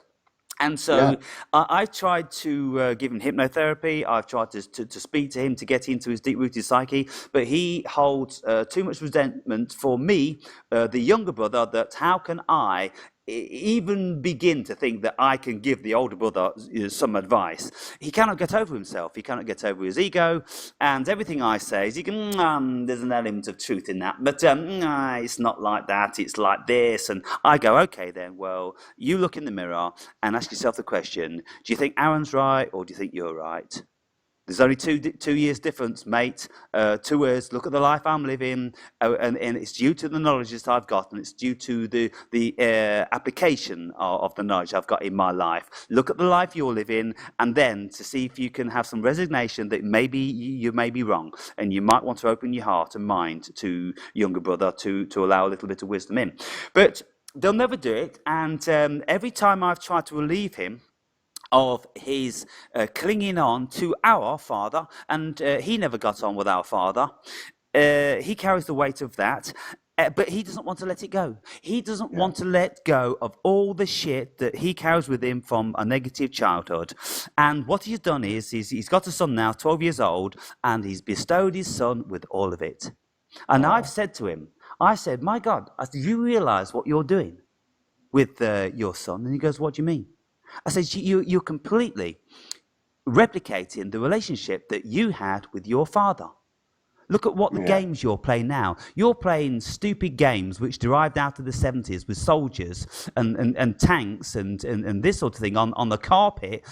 And Yeah. so I've tried to give him hypnotherapy. I've tried to speak to him to get into his deep-rooted psyche, but he holds too much resentment for me, the younger brother, that how can I even begin to think that I can give the older brother some advice. He cannot get over himself. He cannot get over his ego, and everything I say is, he can. There's an element of truth in that, but it's not like that. It's like this, and I go, okay, then. Well, you look in the mirror and ask yourself the question: do you think Aaron's right, or do you think you're right? There's only 2 years difference, mate. 2 years. Look at the life I'm living, and it's due to the knowledge that I've got, and it's due to the application of the knowledge I've got in my life. Look at the life you're living, and then to see if you can have some resignation that maybe you may be wrong, and you might want to open your heart and mind to younger brother to allow a little bit of wisdom in. But they'll never do it, and every time I've tried to relieve him of his clinging on to our father, and he never got on with our father. He carries the weight of that. But he doesn't want to let it go. He doesn't Yeah. want to let go of all the shit that he carries with him from a negative childhood. And what he's done is he's got a son now, 12 years old, and he's bestowed his son with all of it. And I've Oh, said to him, I said, my God, do you realize what you're doing with your son? And he goes, what do you mean? I said, you're completely replicating the relationship that you had with your father. Look at what the yeah. games you're playing now. You're playing stupid games which derived out of the 70s with soldiers and tanks and this sort of thing on the carpet.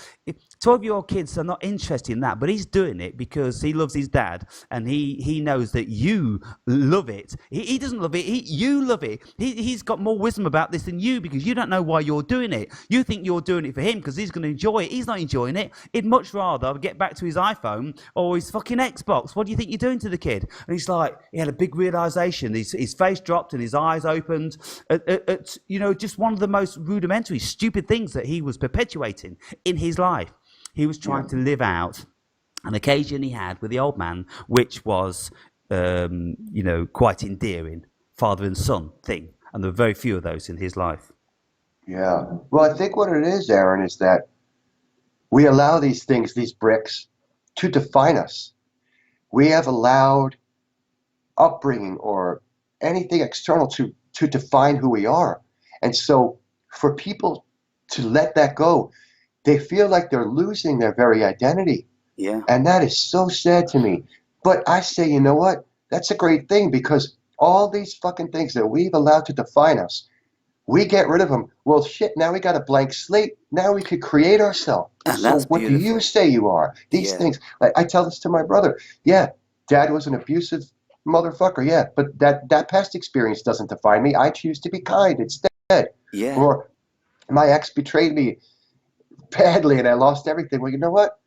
12-year-old kids are not interested in that, but he's doing it because he loves his dad and he knows that you love it. He doesn't love it, you love it. He's got more wisdom about this than you because you don't know why you're doing it. You think you're doing it for him because he's going to enjoy it. He's not enjoying it. He'd much rather get back to his iPhone or his fucking Xbox. What do you think you're doing to the kid? And he's like, he had a big realization. His face dropped and his eyes opened at just one of the most rudimentary, stupid things that he was perpetuating in his life. He was Yeah. trying to live out an occasion he had with the old man, which was, quite endearing, father and son thing. And there were very few of those in his life. Yeah. Well, I think what it is, Aaron, is that we allow these things, these bricks, to define us. We have allowed upbringing or anything external to define who we are. And so for people to let that go, they feel like they're losing their very identity. Yeah. And that is so sad to me. But I say, you know what? That's a great thing because all these fucking things that we've allowed to define us, we get rid of them. Well, shit, now we got a blank slate. Now we could create ourselves. And So that's what do you beautiful. say you are? These Yeah. things. Like I tell this to my brother. Yeah, dad was an abusive motherfucker. Yeah, but that past experience doesn't define me. I choose to be kind instead. Yeah. Or my ex betrayed me badly and I lost everything. Well, you know what?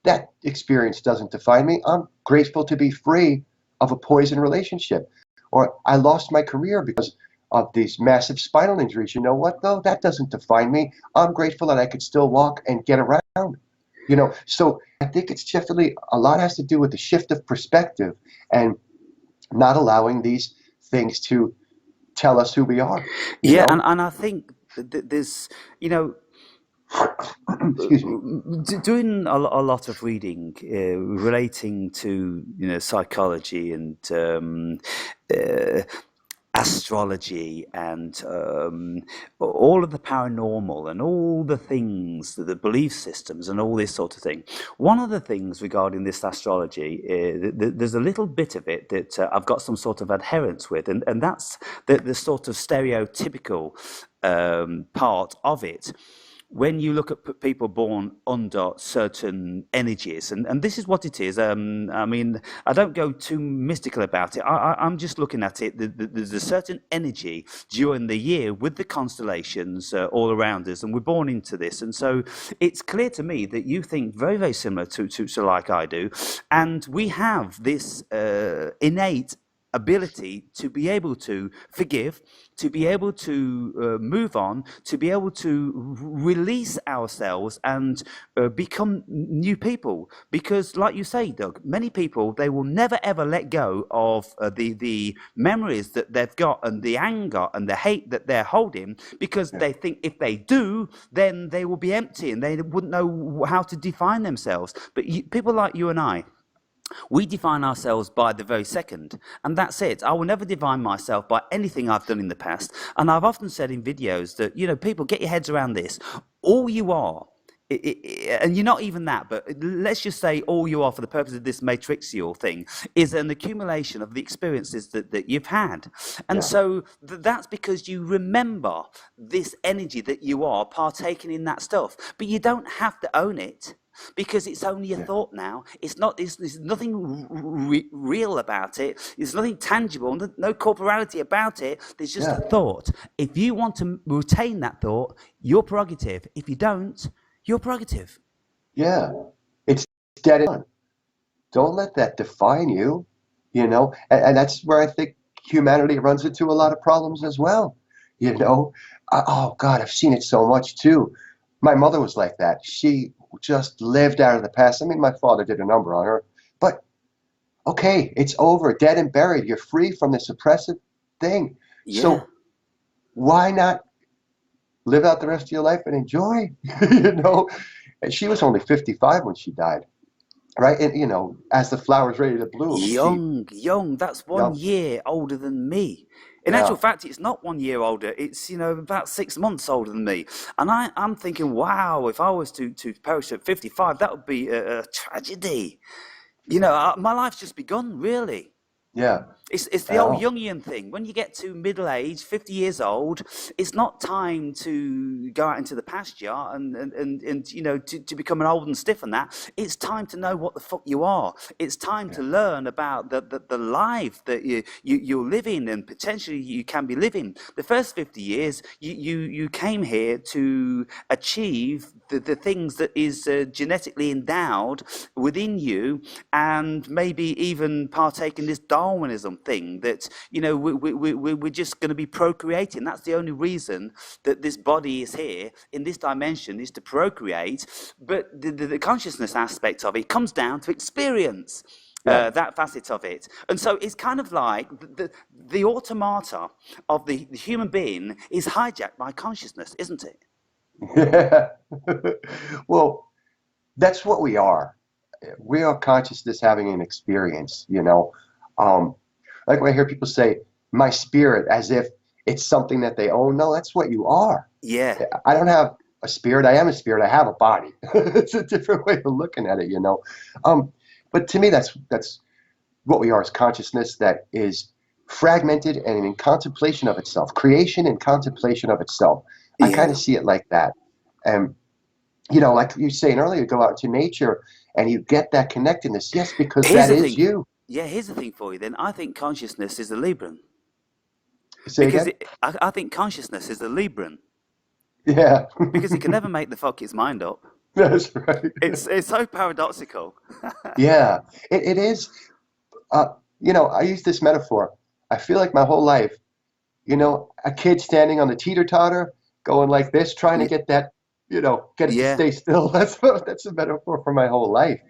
That experience doesn't define me. I'm grateful to be free of a poison relationship. Or I lost my career because of these massive spinal injuries. You know what, though? That doesn't define me. I'm grateful that I could still walk and get around. So I think it's definitely a lot has to do with the shift of perspective and not allowing these things to tell us who we are, you Yeah, and, know? and I think there's, you know, Excuse me. doing a lot of reading relating to psychology and uh, astrology and all of the paranormal and all the things, the belief systems and all this sort of thing. One of the things regarding this astrology, there's a little bit of it that I've got some sort of adherence with, and that's the sort of stereotypical part of it when you look at people born under certain energies, and this is what it is. I mean, I don't go too mystical about it. I'm just looking at it. There's a certain energy during the year with the constellations all around us, and we're born into this. And so it's clear to me that you think very, very similar to like I do. And we have this innate ability to be able to forgive, to be able to move on, to be able to release ourselves and become new people. Because, like you say, Doug, many people they will never ever let go of the memories that they've got and the anger and the hate that they're holding because Yeah. they think if they do, then they will be empty and they wouldn't know how to define themselves. But people like you and I, we define ourselves by the very second, and that's it. I will never define myself by anything I've done in the past. And I've often said in videos that, people get your heads around this. All you are, and you're not even that, but let's just say all you are for the purpose of this matrixial thing is an accumulation of the experiences that you've had. And Yeah. so that's because you remember this energy that you are partaking in that stuff, but you don't have to own it because it's only a Yeah. thought now. It's not. There's nothing real about it. There's nothing tangible. No corporality about it. There's just a Yeah. thought. If you want to retain that thought, your prerogative. If you don't, your prerogative. Yeah. It's dead on. Don't let that define you. And that's where I think humanity runs into a lot of problems as well. You know, oh God, I've seen it so much too. My mother was like that. She just lived out of the past. I mean, my father did a number on her, but okay, it's over, dead and buried. You're free from this oppressive thing. Yeah. So why not live out the rest of your life and enjoy? you know, and she was only 55 when she died, right? And as the flower's ready to bloom, and she, Young, young. That's one yep, year older than me. In actual yeah, fact, it's not 1 year older. It's about 6 months older than me. And I'm thinking, wow, if I was to perish at 55, that would be a tragedy. My life's just begun, really. yeah, It's the old oh, Jungian thing. When you get to middle age, 50 years old, it's not time to go out into the pasture and to become an old and stiff and that. It's time to know what the fuck you are. It's time yeah, to learn about the life that you're living and potentially you can be living. The first 50 years, you came here to achieve the things that is genetically endowed within you, and maybe even partake in this Darwinism thing that we're just going to be procreating. That's the only reason that this body is here in this dimension, is to procreate. But the consciousness aspect of it comes down to experience. yeah. That facet of it. And so it's kind of like the automata of the human being is hijacked by consciousness, isn't it? Yeah. Well, that's what we are. We are consciousness having an experience. Um, like when I hear people say, my spirit, as if it's something that they own. No, that's what you are. Yeah. I don't have a spirit. I am a spirit. I have a body. It's a different way of looking at it. But to me, that's what we are, is consciousness that is fragmented and in contemplation of itself, creation and contemplation of itself. I kind Yeah. of see it like that. And like you were saying earlier, go out into nature and you get that connectedness. Yes, because Here's that the is thing. you. Yeah, here's the thing for you then. I think consciousness is a Libran. Say Because again? I think consciousness is a Libran. Yeah, Because it can never make the fuck its mind up. that's right. It's so paradoxical. Yeah, it is. Uh, I use this metaphor. I feel like my whole life, a kid standing on the teeter-totter, going like this, trying to Y- get that, get it to Yeah. stay still. That's a metaphor for my whole life.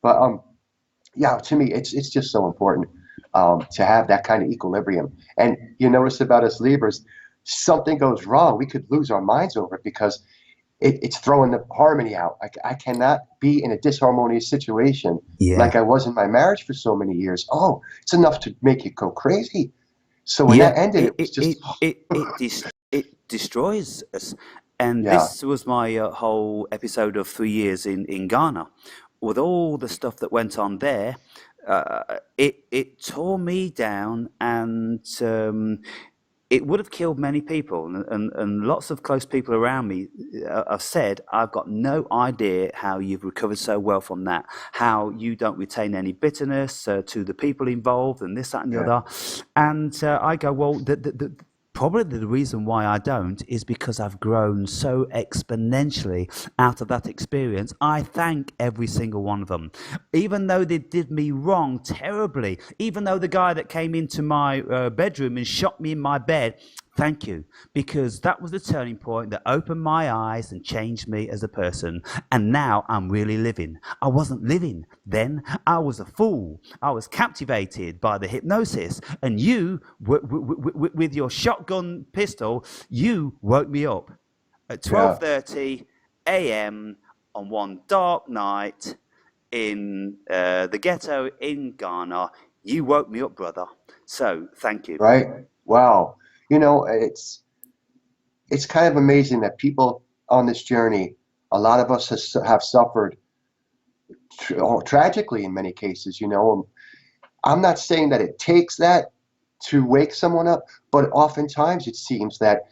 But yeah, to me, it's just so important to have that kind of equilibrium. And you notice about us Libras, something goes wrong, we could lose our minds over it because it's throwing the harmony out. I cannot be in a disharmonious situation like Yeah. I was in my marriage for so many years. Oh, it's enough to make you go crazy. So when Yeah. that ended, It it was it just, it it it, it destroys us. And yeah, this was my whole episode of 3 years in Ghana, with all the stuff that went on there. It tore me down, and it would have killed many people, and lots of close people around me have said, I've got no idea how you've recovered so well from that, how you don't retain any bitterness to the people involved, and this, that, and the yeah, other. And I go, well, probably the reason why I don't is because I've grown so exponentially out of that experience. I thank every single one of them. Even though they did me wrong terribly, even though the guy that came into my bedroom and shot me in my bed, thank you, because that was the turning point that opened my eyes and changed me as a person. And now I'm really living. I wasn't living then. I was a fool. I was captivated by the hypnosis. And you, with your shotgun pistol, you woke me up at yeah, 12:30 a.m. on one dark night in the ghetto in Ghana. You woke me up, brother. So thank you. right? Wow. It's kind of amazing that people on this journey, a lot of us have suffered tragically in many cases. I'm not saying that it takes that to wake someone up, but oftentimes it seems that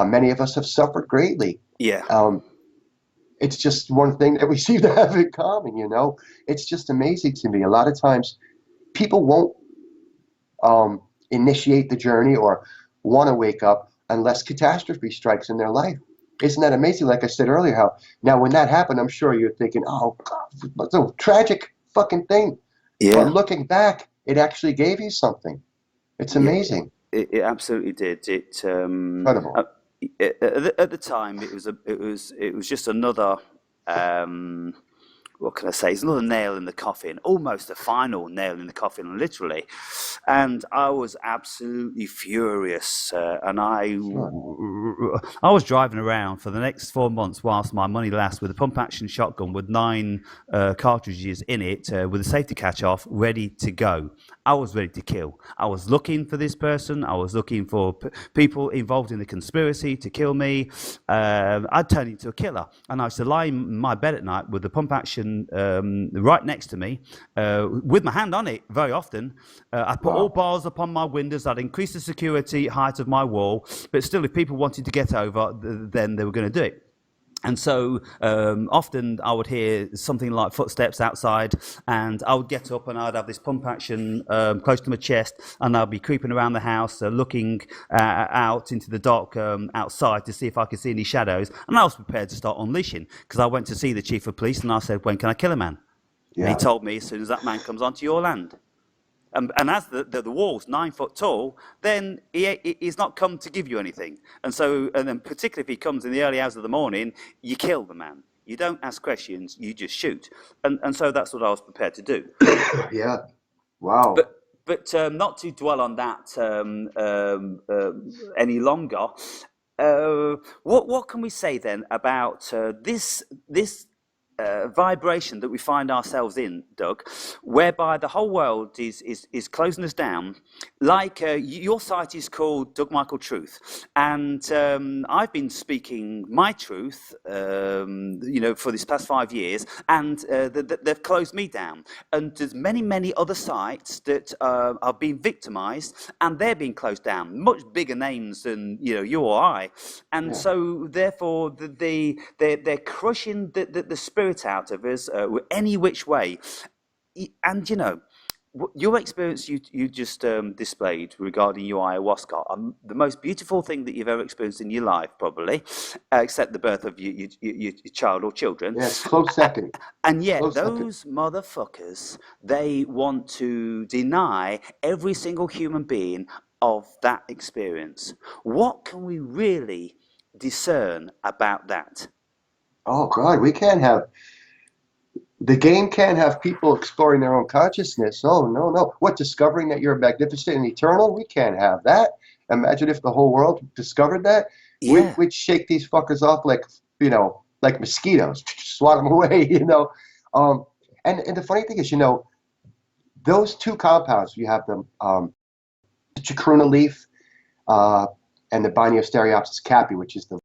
many of us have suffered greatly. Yeah. Um, it's just one thing that we seem to have in common. It's just amazing to me. A lot of times people won't initiate the journey or want to wake up unless catastrophe strikes in their life. Isn't that amazing? Like I said earlier, how now when that happened, I'm sure you're thinking, oh, God, what's a tragic fucking thing. But Yeah. looking back, it actually gave you something. It's Yeah. amazing. It absolutely did. Incredible. At the time, it was just another. Um, what can I say? It's another nail in the coffin, almost a final nail in the coffin, literally. And I was absolutely furious, and Sure. I was driving around for the next 4 months whilst my money lasts with a pump action shotgun with 9 cartridges in it, with a safety catch off, ready to go. I was ready to kill. I was looking for this person. I was looking for people involved in the conspiracy to kill me. I'd turn into a killer, and I used to lie in my bed at night with the pump action right next to me, with my hand on it very often. I'd put all Wow. bars upon my windows. I'd increase the security height of my wall, but still, if people wanted to get over, then they were going to do it. And so often I would hear something like footsteps outside, and I would get up and I'd have this pump action close to my chest, and I'd be creeping around the house, looking out into the dark outside to see if I could see any shadows. And I was prepared to start unleashing, because I went to see the chief of police and I said, "When can I kill a man?" And he Yeah. told me, "As soon as that man comes onto your land." And as the wall's 9 foot tall, then he's not come to give you anything. And so, and then particularly if he comes in the early hours of the morning, you kill the man. You don't ask questions, you just shoot. And so that's what I was prepared to do. Yeah. Wow. But not to dwell on that any longer. What can we say then about this vibration that we find ourselves in, Doug, whereby the whole world is closing us down? Like your site is called Doug Michael Truth, and I've been speaking my truth, for this past 5 years, and they've closed me down. And there's many other sites that are being victimised, and they're being closed down. Much bigger names than you or I, and Yeah. so therefore they're crushing the spirit out of us any which way. And your experience you just displayed regarding your ayahuasca, the most beautiful thing that you've ever experienced in your life, probably, except the birth of your child or children. Yeah. It's close second. And yet Close second. those motherfuckers, they want to deny every single human being of that experience. What can we really discern about that? Oh God, we can't have the game can't have people exploring their own consciousness. Oh no, no. What, discovering that you're magnificent and eternal? We can't have that. Imagine if the whole world discovered that. Yeah. We'd shake these fuckers off like mosquitoes, swat them away. And the funny thing is, those two compounds, you have them, the chacruna leaf, and the Biniosteriopsis caapi, which is the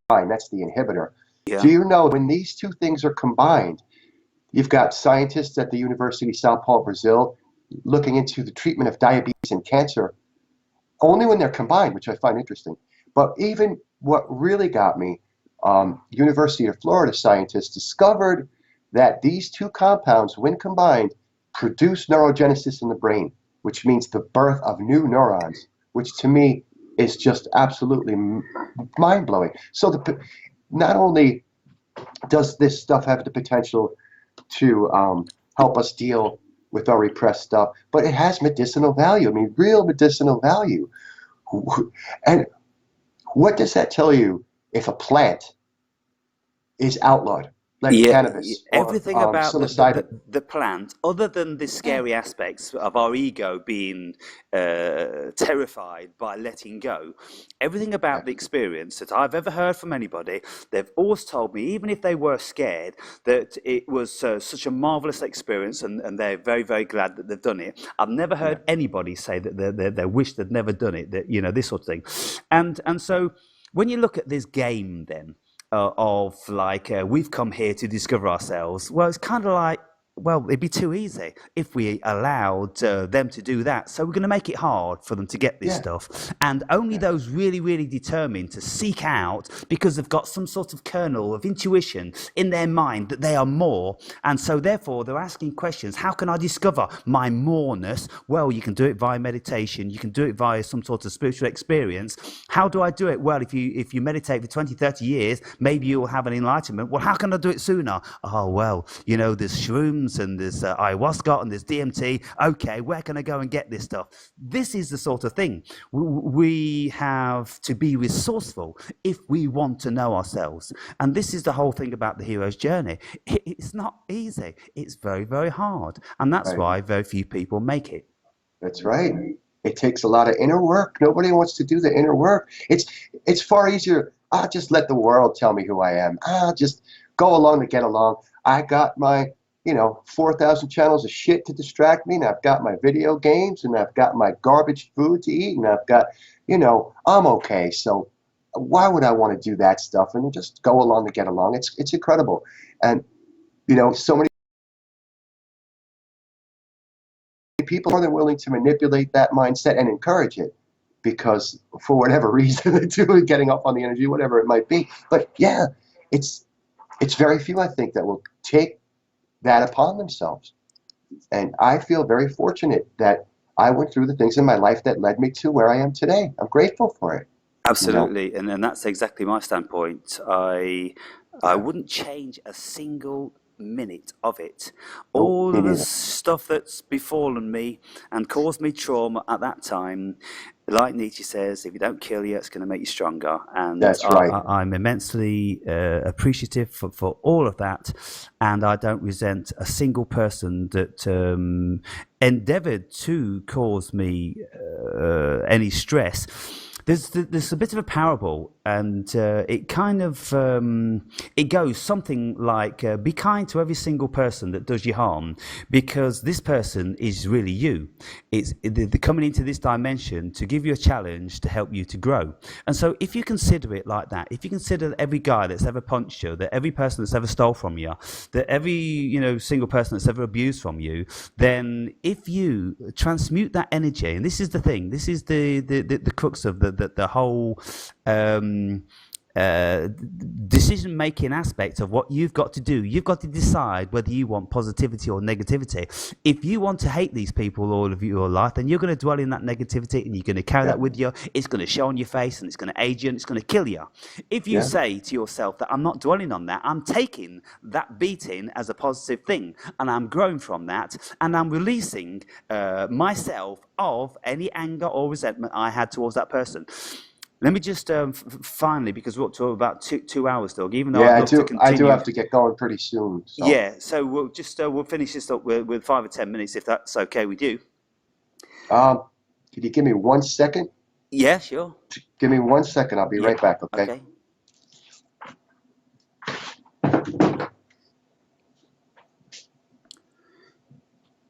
vine, that's the inhibitor. Yeah. Do you know when these two things are combined, you've got scientists at the University of Sao Paulo, Brazil, looking into the treatment of diabetes and cancer, only when they're combined, which I find interesting. But even what really got me, University of Florida scientists discovered that these two compounds, when combined, produce neurogenesis in the brain, which means the birth of new neurons, which to me is just absolutely mind-blowing. So not only does this stuff have the potential to help us deal with our repressed stuff, but it has medicinal value. I mean, real medicinal value. And what does that tell you if a plant is outlawed, like Yeah, cannabis or everything about psilocybin? the plant, other than the scary aspects of our ego being terrified by letting go, everything Yeah, about the experience that I've ever heard from anybody, they've always told me, even if they were scared, that it was such a marvelous experience, and they're very, very glad that they've done it. I've never yeah, heard anybody say that they wish they'd never done it, that, this sort of thing. And so when you look at this game then, of like, we've come here to discover ourselves. Well, it's kind of like, well, it'd be too easy if we allowed them to do that. So we're going to make it hard for them to get this yeah, stuff. And only yeah, those really, really determined to seek out, because they've got some sort of kernel of intuition in their mind that they are more. And so therefore they're asking questions. How can I discover my moreness? Well, you can do it via meditation. You can do it via some sort of spiritual experience. How do I do it? Well, if you meditate for 20, 30 years, maybe you'll have an enlightenment. Well, how can I do it sooner? Oh, well, there's shrooms mushrooms and there's ayahuasca and there's DMT. Okay, where can I go and get this stuff? This is the sort of thing. We have to be resourceful if we want to know ourselves. And this is the whole thing about the hero's journey. It's not easy. It's very, very hard. And that's Right. why very few people make it. That's right. It takes a lot of inner work. Nobody wants to do the inner work. It's far easier. I'll just let the world tell me who I am. I'll just go along to get along. I got my, 4,000 channels of shit to distract me, and I've got my video games, and I've got my garbage food to eat, and I've got, I'm okay. So why would I want to do that stuff and just go along to get along? It's incredible. And, so many people are more than willing to manipulate that mindset and encourage it because for whatever reason they're doing, getting up on the energy, whatever it might be. But yeah, it's very few, I think, that will take that upon themselves. And I feel very fortunate that I went through the things in my life that led me to where I am today. I'm grateful for it. You know? Absolutely, and that's exactly my standpoint. I Yeah. wouldn't change a single minute of it. Nope, All me of the neither. stuff that's befallen me and caused me trauma at that time, like Nietzsche says, if you don't kill you, it's going to make you stronger. And That's right. I'm immensely appreciative for all of that, and I don't resent a single person that endeavoured to cause me any stress. There's a bit of a parable, and it kind of it goes something like, "Be kind to every single person that does you harm, because this person is really you. They're coming into this dimension to give you a challenge to help you to grow." And so, if you consider it like that, if you consider that every guy that's ever punched you, that every person that's ever stole from you, that every single person that's ever abused from you, then if you transmute that energy, and this is the thing, this is the crux of the whole decision making aspect of what you've got to do. You've got to decide whether you want positivity or negativity. If you want to hate these people all of your life, then you're going to dwell in that negativity and you're going to carry Yeah. that with you. It's going to show on your face and it's going to age you and it's going to kill you. If you Yeah. say to yourself that I'm not dwelling on that, I'm taking that beating as a positive thing and I'm growing from that and I'm releasing myself of any anger or resentment I had towards that person. Let me just finally, because we're up to about two hours, Doug. Even though Yeah, I'd I love to do. I do continue, have to get going pretty soon. So, yeah. So we'll finish this up with 5 or 10 minutes, if that's okay with you. um, can you give me 1 second? Yeah, sure. Give me 1 second. I'll be Yeah. right back. Okay. Okay.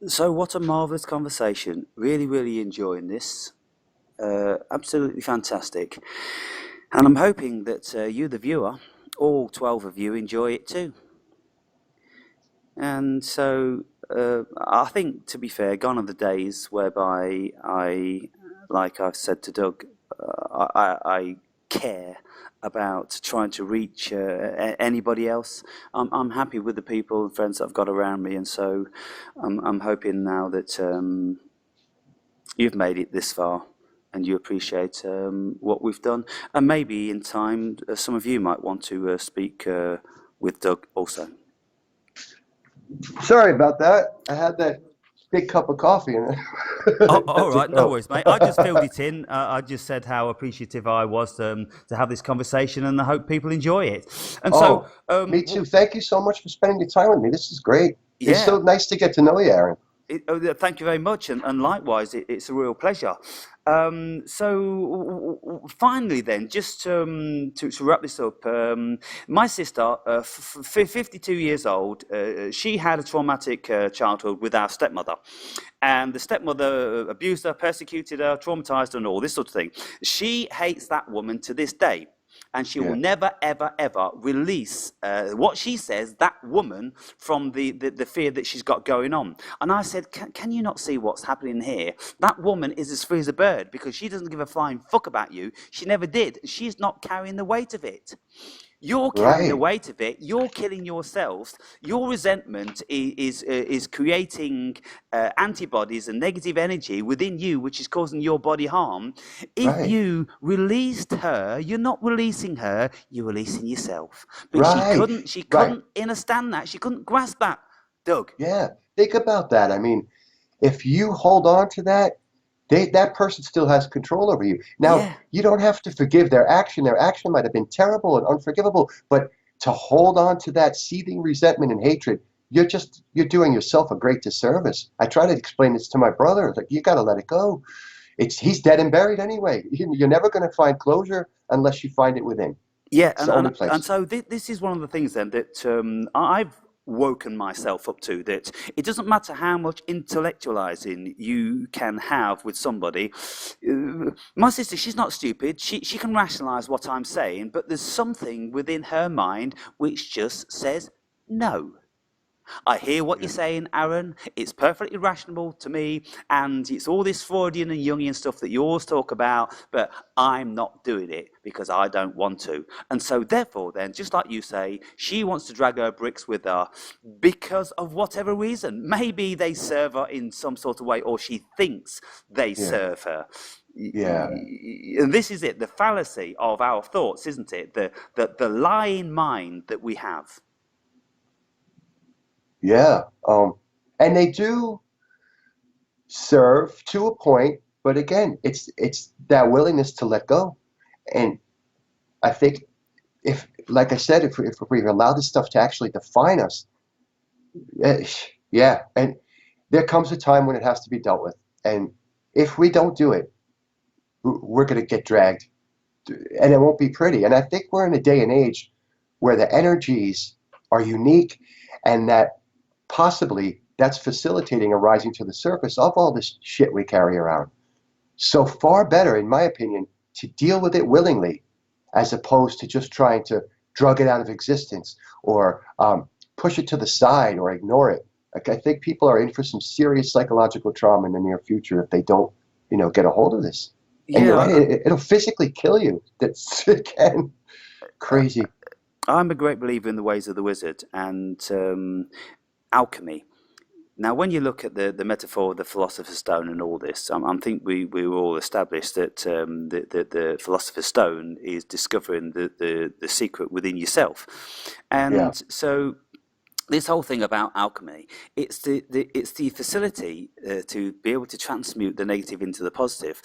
So what a marvelous conversation. Really, really enjoying this. Absolutely fantastic. And I'm hoping that you, the viewer, all 12 of you, enjoy it too. And so I think, to be fair, gone are the days whereby like I've said to Doug, I care about trying to reach anybody else. I'm happy with the people and friends that I've got around me, and so I'm hoping now that you've made it this far and you appreciate what we've done. And maybe in time, some of you might want to speak with Doug also. Sorry about that. I had that big cup of coffee and Oh, it all had to right, no go. worries, mate. I just filled it in. I just said how appreciative I was to have this conversation, and I hope people enjoy it. And so, Oh, me too. Thank you so much for spending your time with me. This is great. It's yeah, so nice to get to know you, Aaron. thank you very much, and likewise, it's a real pleasure. Finally, then, just to wrap this up, my sister, 52 years old, she had a traumatic childhood with our stepmother. And the stepmother abused her, persecuted her, traumatized her, and all this sort of thing. She hates that woman to this day. And she will Yeah. never, ever, ever release what she says, that woman, from the fear that she's got going on. And I said, can you not see what's happening here? That woman is as free as a bird because she doesn't give a flying fuck about you. She never did. She's not carrying the weight of it. You're carrying the Right. weight of it. You're killing yourself. Your resentment is creating antibodies and negative energy within you, which is causing your body harm. If Right. you released her, you're not releasing her. You're releasing yourself. But Right. she Right. couldn't understand that. She couldn't grasp that. Doug. Yeah, think about that. I mean, if you hold on to that, that person still has control over you. Now, Yeah. you don't have to forgive their action. Their action might have been terrible and unforgivable, but to hold on to that seething resentment and hatred, you're doing yourself a great disservice. I try to explain this to my brother. Like, you got to let it go. He's dead and buried anyway. You're never going to find closure unless you find it within. Yeah, It's the only and place. so this is one of the things then that I've woken myself up to, that it doesn't matter how much intellectualizing you can have with somebody. My sister, she's not stupid. She can rationalize what I'm saying, but there's something within her mind which just says no. I hear what you're Yeah. saying, Aaron. It's perfectly rational to me, and it's all this Freudian and Jungian stuff that you always talk about, but I'm not doing it because I don't want to. And so, therefore, then, just like you say, she wants to drag her bricks with her because of whatever reason. Maybe they serve her in some sort of way, or she thinks they Yeah. serve her. Yeah. And this is it, the fallacy of our thoughts, isn't it? The lying mind that we have. Yeah. And they do serve to a point, but again, it's that willingness to let go. And I think if, like I said, if we allow this stuff to actually define us, eh, yeah, and there comes a time when it has to be dealt with. And if we don't do it, we're going to get dragged, and it won't be pretty. And I think we're in a day and age where the energies are unique, and that possibly that's facilitating a rising to the surface of all this shit we carry around. So far better, in my opinion, to deal with it willingly as opposed to just trying to drug it out of existence or push it to the side or ignore it. Like, I think people are in for some serious psychological trauma in the near future if they don't, get a hold of this. And you're right, Yeah, it'll physically kill you. That's, again, crazy. I'm a great believer in the ways of the wizard and alchemy. Now, when you look at the metaphor of the philosopher's stone and all this, I think we were all established that the philosopher's stone is discovering the secret within yourself. Yeah, And so this whole thing about alchemy, it's the facility to be able to transmute the negative into the positive.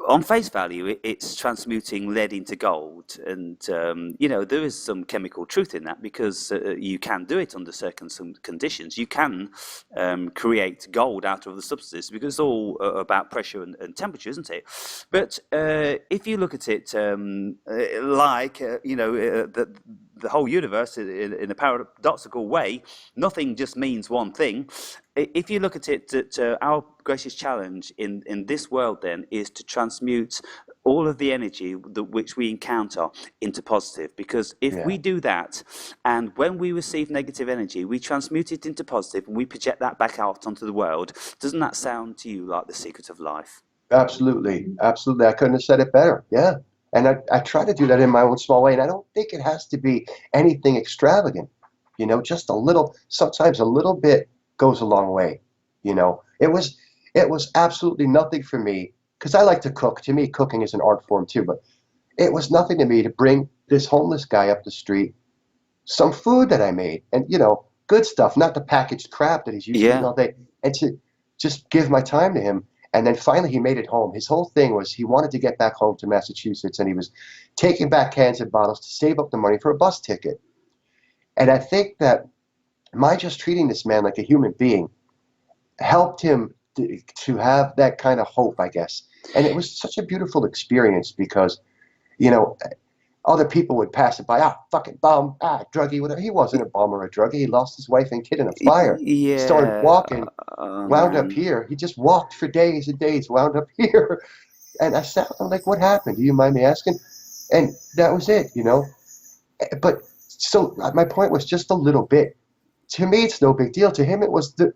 On face value, it's transmuting lead into gold, and there is some chemical truth in that because you can do it under certain some conditions. You can create gold out of the substances because it's all about pressure and temperature, isn't it? But if you look at it the whole universe in a paradoxical way, nothing just means one thing. If you look at it, that our greatest challenge in this world then is to transmute all of the energy which we encounter into positive. Because if yeah. we do that, and when we receive negative energy, we transmute it into positive and we project that back out onto the world, doesn't that sound to you like the secret of life? Absolutely. Absolutely. I couldn't have said it better. Yeah. And I try to do that in my own small way. And I don't think it has to be anything extravagant. Just a little, sometimes a little bit goes a long way. It was absolutely nothing for me because I like to cook. To me, cooking is an art form too, but it was nothing to me to bring this homeless guy up the street some food that I made and, good stuff, not the packaged crap that he's used to eating Yeah. all day, and to just give my time to him. And then finally he made it home. His whole thing was he wanted to get back home to Massachusetts and he was taking back cans and bottles to save up the money for a bus ticket. And I think that my just treating this man like a human being helped him to have that kind of hope, I guess. And it was such a beautiful experience because, you know, other people would pass it by, fucking bum, druggie, whatever. He wasn't a bum or a druggie. He lost his wife and kid in a fire. Started Yeah. walking, Oh, wound up man. here. He just walked for days and days, wound up here. And I sat, I'm like, what happened? Do you mind me asking? And that was it. But so my point was just a little bit. To me, it's no big deal. To him, it was the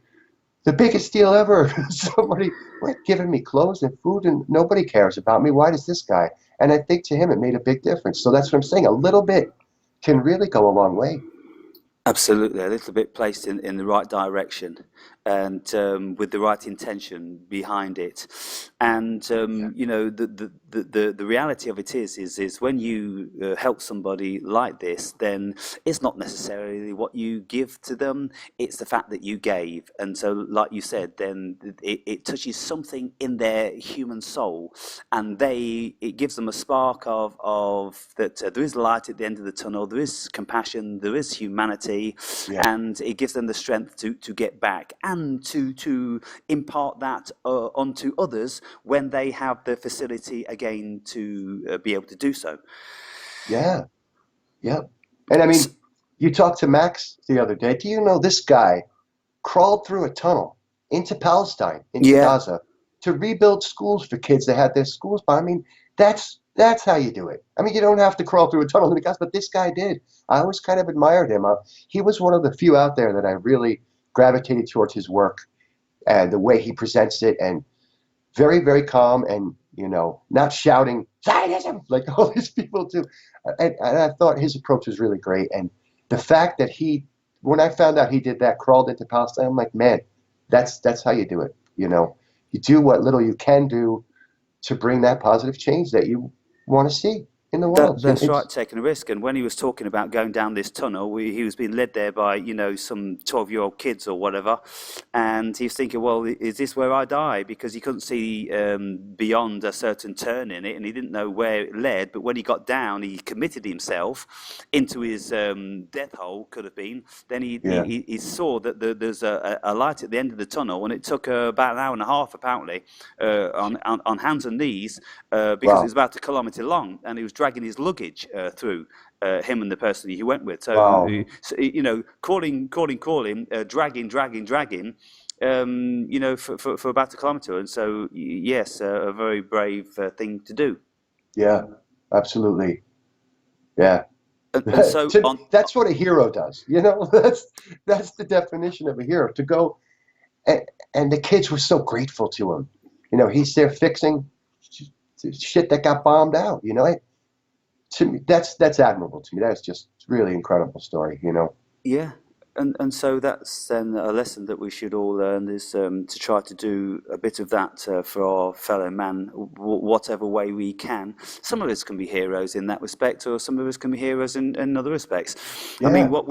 biggest deal ever. Somebody giving me clothes and food, and nobody cares about me. Why does this guy? And I think to him, it made a big difference. So that's what I'm saying. A little bit can really go a long way. Absolutely, a little bit placed in the right direction. and with the right intention behind it. And Yeah. the reality of it is when you help somebody like this, then it's not necessarily what you give to them, it's the fact that you gave. And so, like you said, then it touches something in their human soul, and it gives them a spark of that there is light at the end of the tunnel, there is compassion, there is humanity, Yeah. and it gives them the strength to get back and to impart that onto others when they have the facility again to be able to do so. Yeah. Yeah. And I S mean, you talked to Max the other day. Do you know this guy crawled through a tunnel into Palestine, into yeah, Gaza, to rebuild schools for kids that had their schools bombed? I mean, that's how you do it. I mean, you don't have to crawl through a tunnel into Gaza, but this guy did. I always kind of admired him. He was one of the few out there that I really gravitated towards his work and the way he presents it, and very, very calm and, not shouting Zionism like all these people do. And I thought his approach was really great. And the fact that when I found out he did that, crawled into Palestine, I'm like, man, that's how you do it. You do what little you can do to bring that positive change that you want to see in the world. that's right, taking a risk. And when he was talking about going down this tunnel, he was being led there by, some 12-year-old kids or whatever. And he was thinking, well, is this where I die? Because he couldn't see beyond a certain turn in it, and he didn't know where it led. But when he got down, he committed himself into his death hole, could have been. Then Yeah. he saw that there's a light at the end of the tunnel, and it took about an hour and a half, apparently, on hands and knees, because it was Wow. about a kilometre long, and he was dragging his luggage through. Him and the person he went with. Wow. Calling, dragging, for about a kilometre. And so, yes, a very brave thing to do. Yeah. Absolutely. Yeah. And so on. That's what a hero does. That's the definition of a hero. To go and, and the kids were so grateful to him. He's there fixing shit that got bombed out. To me, that's admirable to me. That's just really incredible story. Yeah, and so that's then a lesson that we should all learn is to try to do a bit of that for our fellow man, whatever way we can. Some of us can be heroes in that respect, or some of us can be heroes in other respects. I mean, Yeah,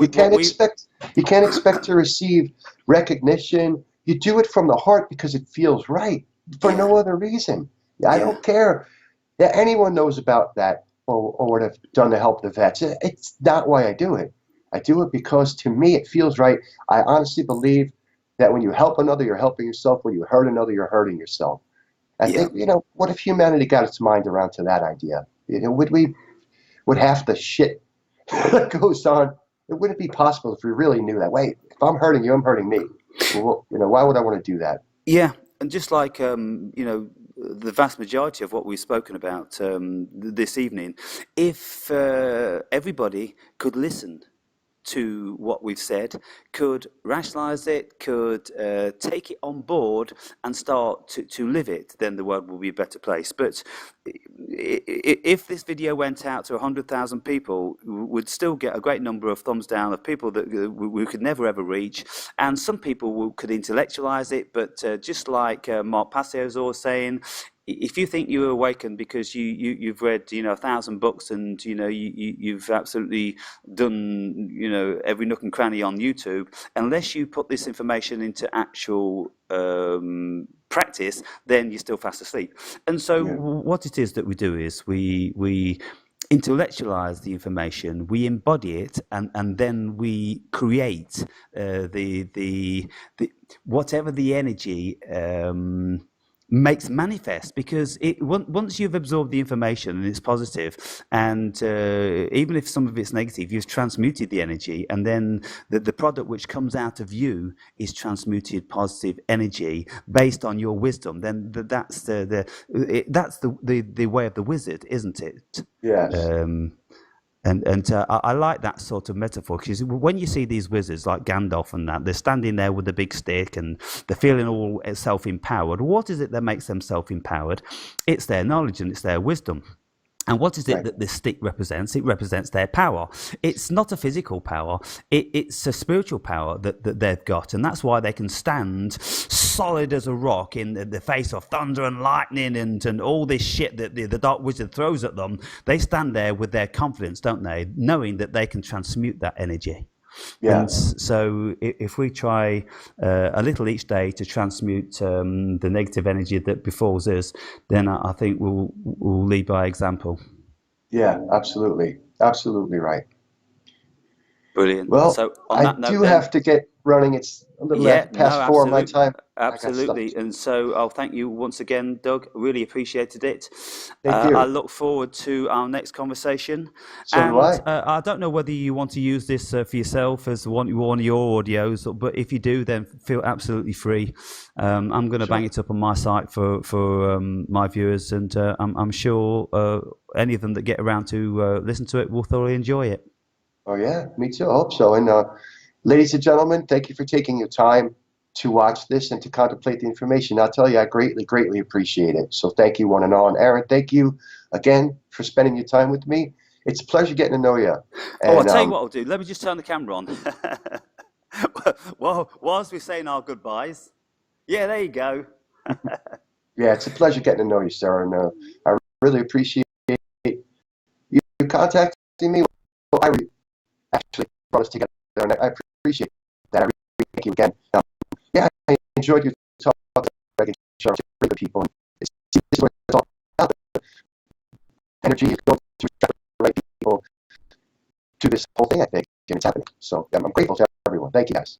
you can't expect to receive recognition. You do it from the heart because it feels right for yeah, no other reason. I yeah, don't care. Yeah, anyone knows about that or what I've done to help the vets. It's not why I do it. I do it because to me it feels right. I honestly believe that when you help another, you're helping yourself. When you hurt another, you're hurting yourself. I yeah. think, what if humanity got its mind around to that idea? Would half the shit that goes on, it wouldn't be possible if we really knew that. Wait, if I'm hurting you, I'm hurting me. Well, why would I want to do that? Yeah, and just like the vast majority of what we've spoken about this evening, if everybody could listen to what we've said, could rationalize it, could take it on board and start to live it, then the world will be a better place. But if this video went out to 100,000 people, we'd still get a great number of thumbs down of people that we could never ever reach. And some people could intellectualize it, but just like Mark Passio was always saying, if you think you were awakened because you've read 1,000 books and you've absolutely done every nook and cranny on YouTube, unless you put this information into actual practice, then you're still fast asleep. And so Yeah, what it is that we do is we intellectualize the information, we embody it, and then we create the whatever the energy makes manifest, because once you've absorbed the information and it's positive, and even if some of it's negative, you've transmuted the energy, and then the product which comes out of you is transmuted positive energy based on your wisdom, then that's the way of the wizard, isn't it? yes, um, and I like that sort of metaphor, because when you see these wizards like Gandalf and that, they're standing there with a big stick and they're feeling all self-empowered. What is it that makes them self-empowered? It's their knowledge and it's their wisdom. And what is it Right. that this stick represents? It represents their power. It's not a physical power. It's a spiritual power that they've got. And that's why they can stand solid as a rock in the face of thunder and lightning and all this shit that the Dark Wizard throws at them. They stand there with their confidence, don't they? Knowing that they can transmute that energy. And Yeah. so if we try a little each day to transmute the negative energy that befalls us, then I think we'll lead by example. Yeah. Absolutely. Absolutely right. Brilliant. Well, So on I that note do then, have to get running. It's a little yeah, after no, past 4 my absolutely. time. I got stuff Absolutely. to do. And so I'll thank you once again, Doug. Really appreciated it. Thank I you. look forward to our next conversation. So do And I. I don't know whether you want to use this for yourself as one of your audios, but if you do, then feel absolutely free. I'm going to bang Sure. it up on my site for my viewers, and I'm sure any of them that get around to listen to it will thoroughly enjoy it. Oh yeah, me too. I hope so. And ladies and gentlemen, thank you for taking your time to watch this and to contemplate the information. I'll tell you, I greatly, greatly appreciate it. So thank you, one and all. And Aaron, thank you again for spending your time with me. It's a pleasure getting to know you. Oh, I'll And tell you what I'll do. Let me just turn the camera on. Well, whilst we're saying our goodbyes, yeah, there you go. yeah, it's a pleasure getting to know you, sir. And I really appreciate you contacting me. Well, I actually brought us together, and I appreciate that. I really thank you again. Yeah, I enjoyed your talk. I can share with really good people. And this is what it's all about. Energy is going to attract the right people to this whole thing, I think, and it's happening. So I'm grateful to everyone. Thank you, guys.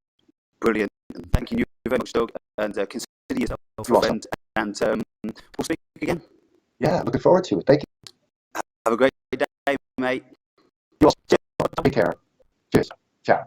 Brilliant. Thank you very much, Doug. And consider yourself a You also. friend. And we'll speak again. Yeah, looking forward to it. Thank you. Have a great day, mate. You also. Take care. Cheers. Ciao.